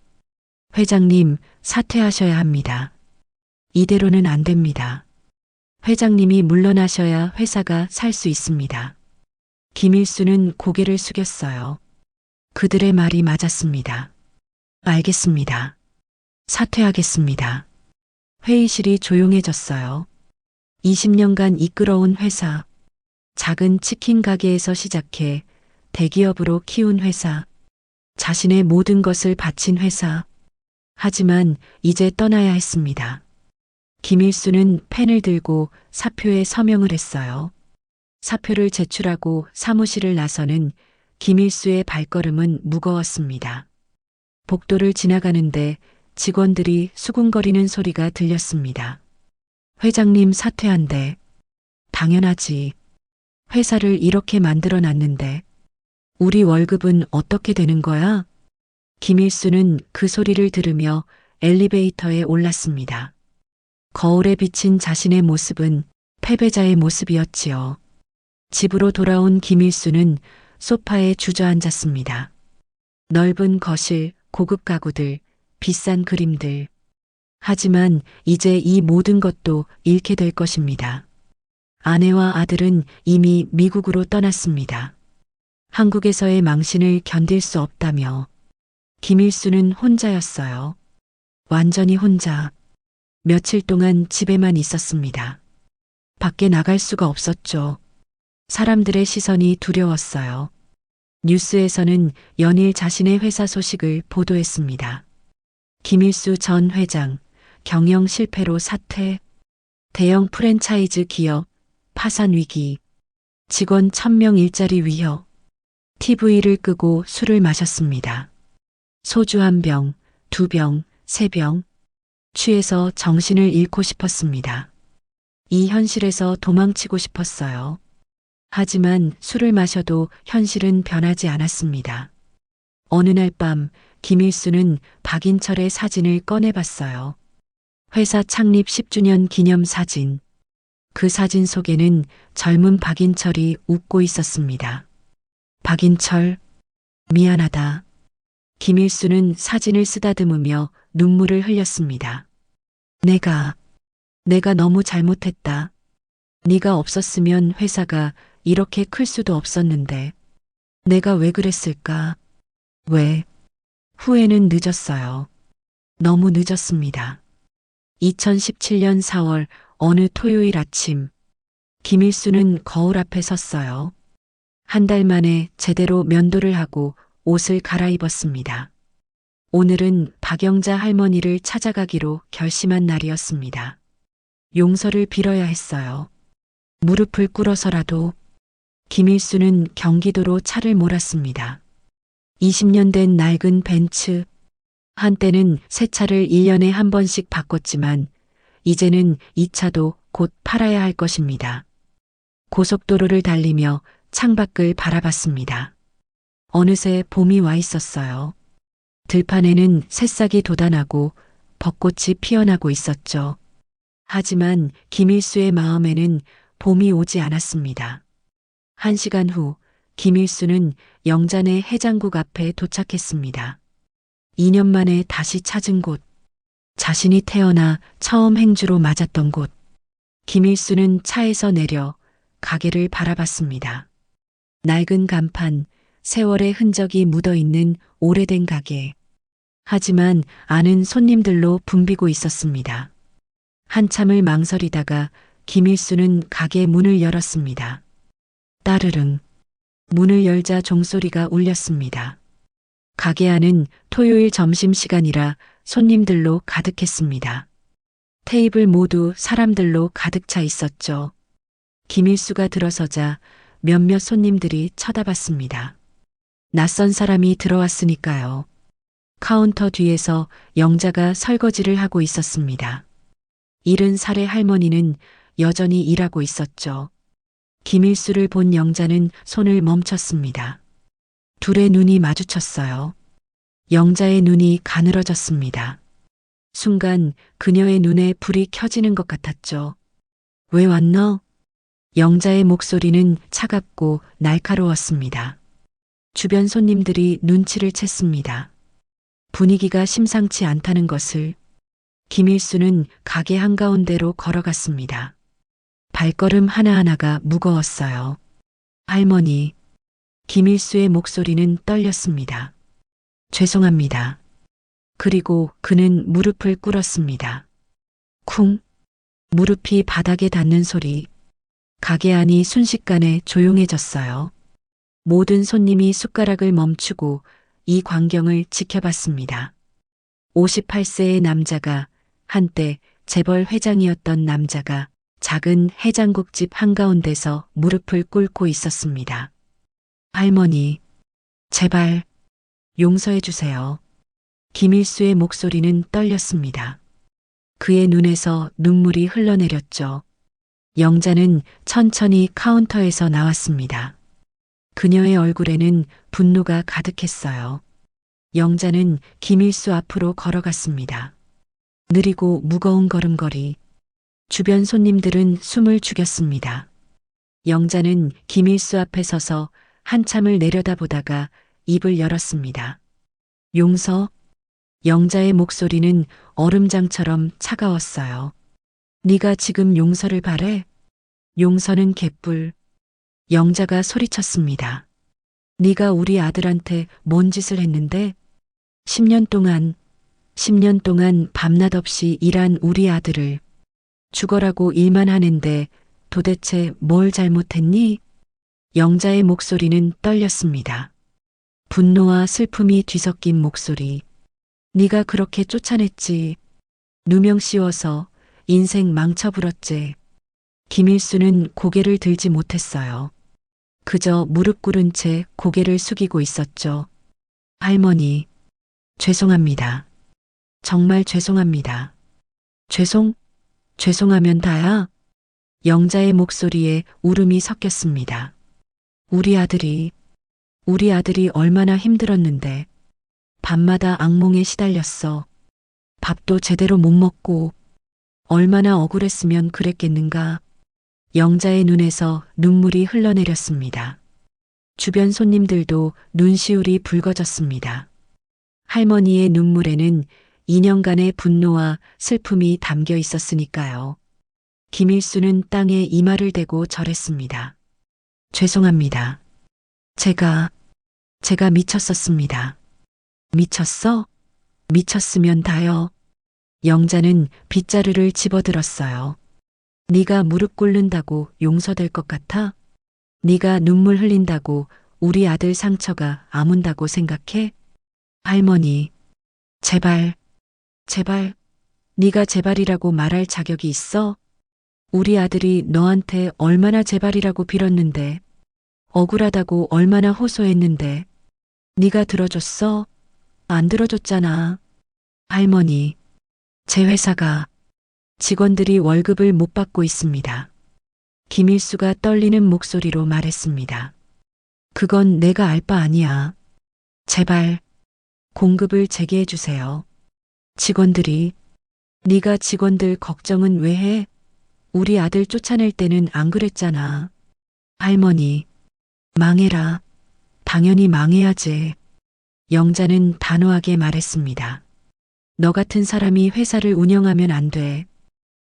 회장님, 사퇴하셔야 합니다. 이대로는 안 됩니다. 회장님이 물러나셔야 회사가 살 수 있습니다. 김일수는 고개를 숙였어요. 그들의 말이 맞았습니다. 알겠습니다. 사퇴하겠습니다. 회의실이 조용해졌어요. 20년간 이끌어온 회사, 작은 치킨 가게에서 시작해 대기업으로 키운 회사, 자신의 모든 것을 바친 회사. 하지만 이제 떠나야 했습니다. 김일수는 펜을 들고 사표에 서명을 했어요. 사표를 제출하고 사무실을 나서는 김일수의 발걸음은 무거웠습니다. 복도를 지나가는데 직원들이 수군거리는 소리가 들렸습니다. 회장님 사퇴한대. 당연하지. 회사를 이렇게 만들어 놨는데. 우리 월급은 어떻게 되는 거야? 김일수는 그 소리를 들으며 엘리베이터에 올랐습니다. 거울에 비친 자신의 모습은 패배자의 모습이었지요. 집으로 돌아온 김일수는 소파에 주저앉았습니다. 넓은 거실, 고급 가구들, 비싼 그림들. 하지만 이제 이 모든 것도 잃게 될 것입니다. 아내와 아들은 이미 미국으로 떠났습니다. 한국에서의 망신을 견딜 수 없다며 김일수는 혼자였어요. 완전히 혼자. 며칠 동안 집에만 있었습니다. 밖에 나갈 수가 없었죠. 사람들의 시선이 두려웠어요. 뉴스에서는 연일 자신의 회사 소식을 보도했습니다. 김일수 전 회장, 경영 실패로 사퇴, 대형 프랜차이즈 기업, 파산 위기, 직원 1000명 일자리 위협, TV를 끄고 술을 마셨습니다. 소주 1병, 2병, 3병, 취해서 정신을 잃고 싶었습니다. 이 현실에서 도망치고 싶었어요. 하지만 술을 마셔도 현실은 변하지 않았습니다. 어느 날 밤 김일수는 박인철의 사진을 꺼내봤어요. 회사 창립 10주년 기념 사진. 그 사진 속에는 젊은 박인철이 웃고 있었습니다. 박인철, 미안하다. 김일수는 사진을 쓰다듬으며 눈물을 흘렸습니다. 내가 너무 잘못했다. 네가 없었으면 회사가 이렇게 클 수도 없었는데. 내가 왜 그랬을까? 왜? 후회는 늦었어요. 너무 늦었습니다. 2017년 4월 어느 토요일 아침, 김일수는 거울 앞에 섰어요. 한 달 만에 제대로 면도를 하고 옷을 갈아입었습니다. 오늘은 박영자 할머니를 찾아가기로 결심한 날이었습니다. 용서를 빌어야 했어요. 무릎을 꿇어서라도. 김일수는 경기도로 차를 몰았습니다. 20년 된 낡은 벤츠. 한때는 새 차를 1년에 한 번씩 바꿨지만 이제는 이 차도 곧 팔아야 할 것입니다. 고속도로를 달리며 창밖을 바라봤습니다. 어느새 봄이 와 있었어요. 들판에는 새싹이 돋아나고 벚꽃이 피어나고 있었죠. 하지만 김일수의 마음에는 봄이 오지 않았습니다. 1시간 후 김일수는 영잔의 해장국 앞에 도착했습니다. 2년 만에 다시 찾은 곳. 자신이 태어나 처음 행주로 맞았던 곳. 김일수는 차에서 내려 가게를 바라봤습니다. 낡은 간판, 세월의 흔적이 묻어있는 오래된 가게. 하지만 아는 손님들로 붐비고 있었습니다. 한참을 망설이다가 김일수는 가게 문을 열었습니다. 따르릉. 문을 열자 종소리가 울렸습니다. 가게 안은 토요일 점심시간이라 손님들로 가득했습니다. 테이블 모두 사람들로 가득 차 있었죠. 김일수가 들어서자 몇몇 손님들이 쳐다봤습니다. 낯선 사람이 들어왔으니까요. 카운터 뒤에서 영자가 설거지를 하고 있었습니다. 70살의 할머니는 여전히 일하고 있었죠. 김일수를 본 영자는 손을 멈췄습니다. 둘의 눈이 마주쳤어요. 영자의 눈이 가늘어졌습니다. 순간 그녀의 눈에 불이 켜지는 것 같았죠. 왜 왔너? 영자의 목소리는 차갑고 날카로웠습니다. 주변 손님들이 눈치를 챘습니다. 분위기가 심상치 않다는 것을. 김일수는 가게 한가운데로 걸어갔습니다. 발걸음 하나하나가 무거웠어요. 할머니. 김일수의 목소리는 떨렸습니다. 죄송합니다. 그리고 그는 무릎을 꿇었습니다. 쿵. 무릎이 바닥에 닿는 소리. 가게 안이 순식간에 조용해졌어요. 모든 손님이 숟가락을 멈추고 이 광경을 지켜봤습니다. 58세의 남자가 한때 재벌 회장이었던 남자가 작은 해장국집 한가운데서 무릎을 꿇고 있었습니다. 할머니, 제발 용서해 주세요. 김일수의 목소리는 떨렸습니다. 그의 눈에서 눈물이 흘러내렸죠. 영자는 천천히 카운터에서 나왔습니다. 그녀의 얼굴에는 분노가 가득했어요. 영자는 김일수 앞으로 걸어갔습니다. 느리고 무거운 걸음걸이. 주변 손님들은 숨을 죽였습니다. 영자는 김일수 앞에 서서 한참을 내려다보다가 입을 열었습니다. 용서? 영자의 목소리는 얼음장처럼 차가웠어요. 네가 지금 용서를 바래? 용서는 개뿔. 영자가 소리쳤습니다. 네가 우리 아들한테 뭔 짓을 했는데? 10년 동안 밤낮 없이 일한 우리 아들을 죽어라고 일만 하는데 도대체 뭘 잘못했니? 영자의 목소리는 떨렸습니다. 분노와 슬픔이 뒤섞인 목소리. 네가 그렇게 쫓아냈지. 누명 씌워서 인생 망쳐불었지. 김일수는 고개를 들지 못했어요. 그저 무릎 꿇은 채 고개를 숙이고 있었죠. 할머니, 죄송합니다. 정말 죄송합니다. 죄송하면 다야? 영자의 목소리에 울음이 섞였습니다. 우리 아들이 얼마나 힘들었는데 밤마다 악몽에 시달렸어. 밥도 제대로 못 먹고 얼마나 억울했으면 그랬겠는가. 영자의 눈에서 눈물이 흘러내렸습니다. 주변 손님들도 눈시울이 붉어졌습니다. 할머니의 눈물에는 2년간의 분노와 슬픔이 담겨 있었으니까요. 김일수는 땅에 이마를 대고 절했습니다. 죄송합니다. 제가 미쳤었습니다. 미쳤어? 미쳤으면 다요. 영자는 빗자루를 집어들었어요. 네가 무릎 꿇는다고 용서될 것 같아? 네가 눈물 흘린다고 우리 아들 상처가 아문다고 생각해? 할머니, 제발, 네가 제발이라고 말할 자격이 있어? 우리 아들이 너한테 얼마나 제발이라고 빌었는데, 억울하다고 얼마나 호소했는데, 네가 들어줬어? 안 들어줬잖아. 할머니, 제 회사가 직원들이 월급을 못 받고 있습니다. 김일수가 떨리는 목소리로 말했습니다. 그건 내가 알 바 아니야. 제발 공급을 재개해 주세요. 직원들이 네가 직원들 걱정은 왜 해? 우리 아들 쫓아낼 때는 안 그랬잖아. 할머니, 망해라. 당연히 망해야지. 영자는 단호하게 말했습니다. 너 같은 사람이 회사를 운영하면 안 돼.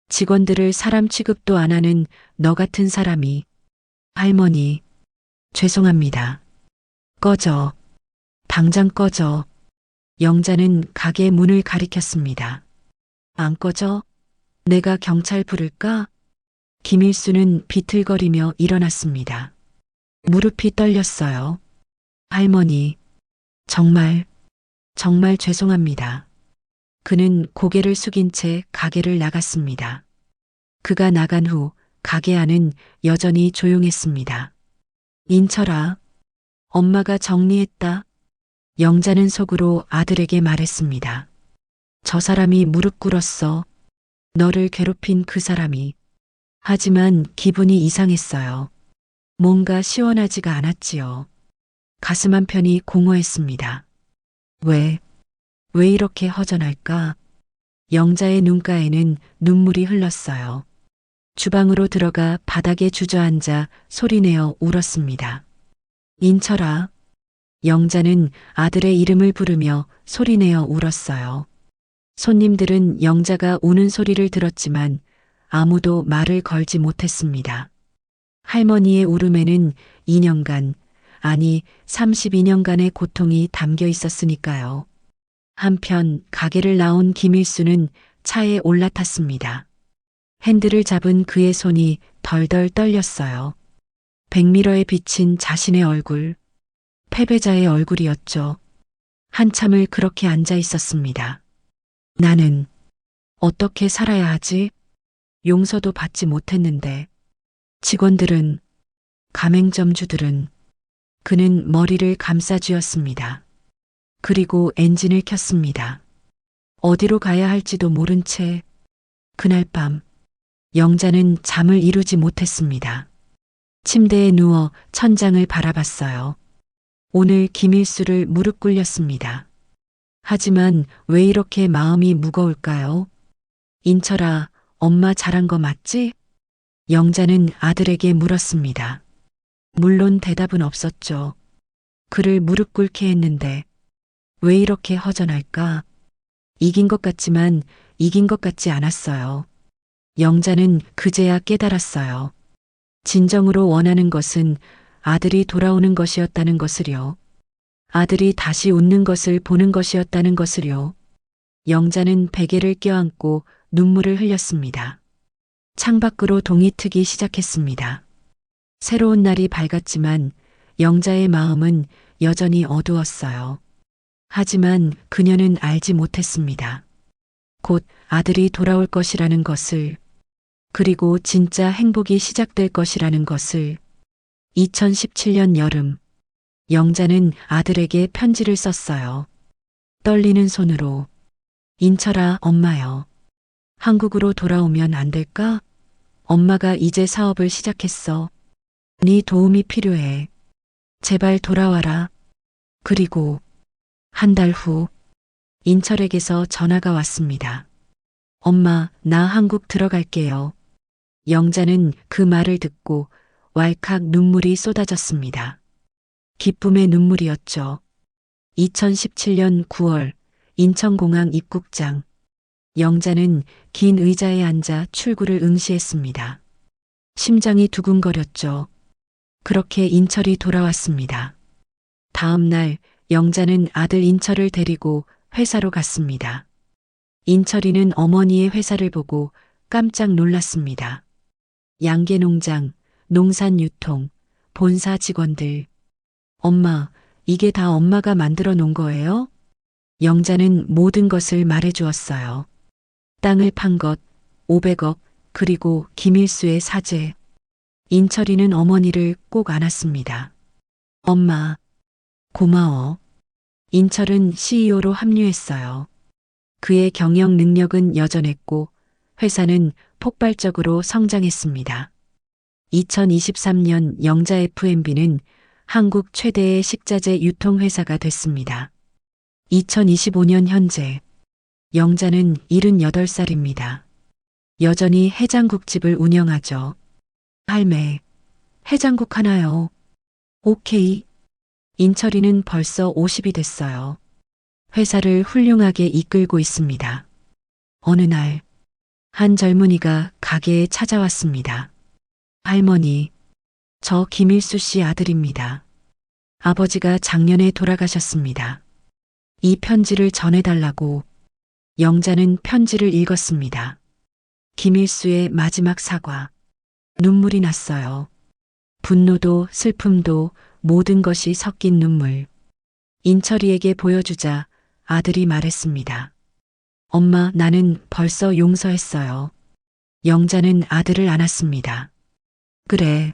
직원들을 사람 취급도 안 하는 너 같은 사람이. 할머니, 죄송합니다. 꺼져. 당장 꺼져. 영자는 가게 문을 가리켰습니다. 안 꺼져? 내가 경찰 부를까? 김일수는 비틀거리며 일어났습니다. 무릎이 떨렸어요. 할머니, 정말 죄송합니다. 그는 고개를 숙인 채 가게를 나갔습니다. 그가 나간 후 가게 안은 여전히 조용했습니다. 인철아, 엄마가 정리했다. 영자는 속으로 아들에게 말했습니다. 저 사람이 무릎 꿇었어. 너를 괴롭힌 그 사람이. 하지만 기분이 이상했어요. 뭔가 시원하지가 않았지요. 가슴 한편이 공허했습니다. 왜 이렇게 허전할까? 영자의 눈가에는 눈물이 흘렀어요. 주방으로 들어가 바닥에 주저앉아 소리내어 울었습니다. 인철아. 영자는 아들의 이름을 부르며 소리내어 울었어요. 손님들은 영자가 우는 소리를 들었지만 아무도 말을 걸지 못했습니다. 할머니의 울음에는 2년간, 아니 32년간의 고통이 담겨 있었으니까요. 한편 가게를 나온 김일수는 차에 올라탔습니다. 핸들을 잡은 그의 손이 덜덜 떨렸어요. 백미러에 비친 자신의 얼굴, 패배자의 얼굴이었죠. 한참을 그렇게 앉아 있었습니다. 나는 어떻게 살아야 하지? 용서도 받지 못했는데. 직원들은, 가맹점주들은, 그는 머리를 감싸쥐었습니다. 그리고 엔진을 켰습니다. 어디로 가야 할지도 모른 채 그날 밤 영자는 잠을 이루지 못했습니다. 침대에 누워 천장을 바라봤어요. 오늘 김일수를 무릎 꿇렸습니다. 하지만 왜 이렇게 마음이 무거울까요? 인철아, 엄마 잘한 거 맞지? 영자는 아들에게 물었습니다. 물론 대답은 없었죠. 그를 무릎 꿇게 했는데 왜 이렇게 허전할까? 이긴 것 같지만 이긴 것 같지 않았어요. 영자는 그제야 깨달았어요. 진정으로 원하는 것은 아들이 돌아오는 것이었다는 것을요. 아들이 다시 웃는 것을 보는 것이었다는 것을요. 영자는 베개를 껴안고 눈물을 흘렸습니다. 창밖으로 동이 트기 시작했습니다. 새로운 날이 밝았지만 영자의 마음은 여전히 어두웠어요. 하지만 그녀는 알지 못했습니다. 곧 아들이 돌아올 것이라는 것을, 그리고 진짜 행복이 시작될 것이라는 것을. 2017년 여름, 영자는 아들에게 편지를 썼어요. 떨리는 손으로. 인철아, 엄마요. 한국으로 돌아오면 안 될까? 엄마가 이제 사업을 시작했어. 네 도움이 필요해. 제발 돌아와라. 그리고 한 달 후, 인철에게서 전화가 왔습니다. 엄마, 나 한국 들어갈게요. 영자는 그 말을 듣고 왈칵 눈물이 쏟아졌습니다. 기쁨의 눈물이었죠. 2017년 9월 인천공항 입국장. 영자는 긴 의자에 앉아 출구를 응시했습니다. 심장이 두근거렸죠. 그렇게 인철이 돌아왔습니다. 다음 날 영자는 아들 인철을 데리고 회사로 갔습니다. 인철이는 어머니의 회사를 보고 깜짝 놀랐습니다. 양계농장, 농산유통, 본사 직원들. 엄마, 이게 다 엄마가 만들어 놓은 거예요? 영자는 모든 것을 말해 주었어요. 땅을 판 것, 500억, 그리고 김일수의 사죄. 인철이는 어머니를 꼭 안았습니다. 엄마, 고마워. 인철은 CEO로 합류했어요. 그의 경영 능력은 여전했고 회사는 폭발적으로 성장했습니다. 2023년 영자 F&B는 한국 최대의 식자재 유통회사가 됐습니다. 2025년 현재 영자는 78살입니다. 여전히 해장국집을 운영하죠. 할매, 해장국 하나요. 오케이. 인철이는 벌써 50이 됐어요. 회사를 훌륭하게 이끌고 있습니다. 어느 날, 한 젊은이가 가게에 찾아왔습니다. 할머니, 저 김일수 씨 아들입니다. 아버지가 작년에 돌아가셨습니다. 이 편지를 전해달라고. 영자는 편지를 읽었습니다. 김일수의 마지막 사과. 눈물이 났어요. 분노도 슬픔도 모든 것이 섞인 눈물. 인철이에게 보여주자 아들이 말했습니다. 엄마, 나는 벌써 용서했어요. 영자는 아들을 안았습니다. 그래,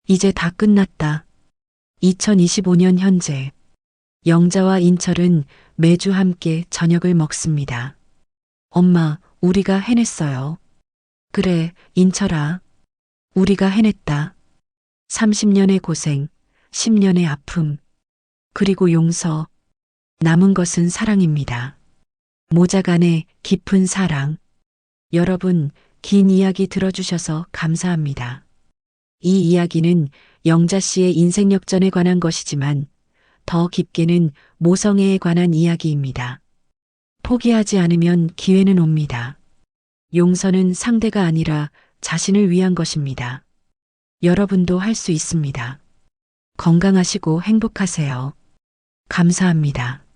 이제 다 끝났다. 2025년 현재 영자와 인철은 매주 함께 저녁을 먹습니다. 엄마, 우리가 해냈어요. 그래, 인철아. 우리가 해냈다. 30년의 고생, 10년의 아픔, 그리고 용서. 남은 것은 사랑입니다. 모자간의 깊은 사랑. 여러분, 긴 이야기 들어주셔서 감사합니다. 이 이야기는 영자 씨의 인생 역전에 관한 것이지만 더 깊게는 모성애에 관한 이야기입니다. 포기하지 않으면 기회는 옵니다. 용서는 상대가 아니라 자신을 위한 것입니다. 여러분도 할 수 있습니다. 건강하시고 행복하세요. 감사합니다.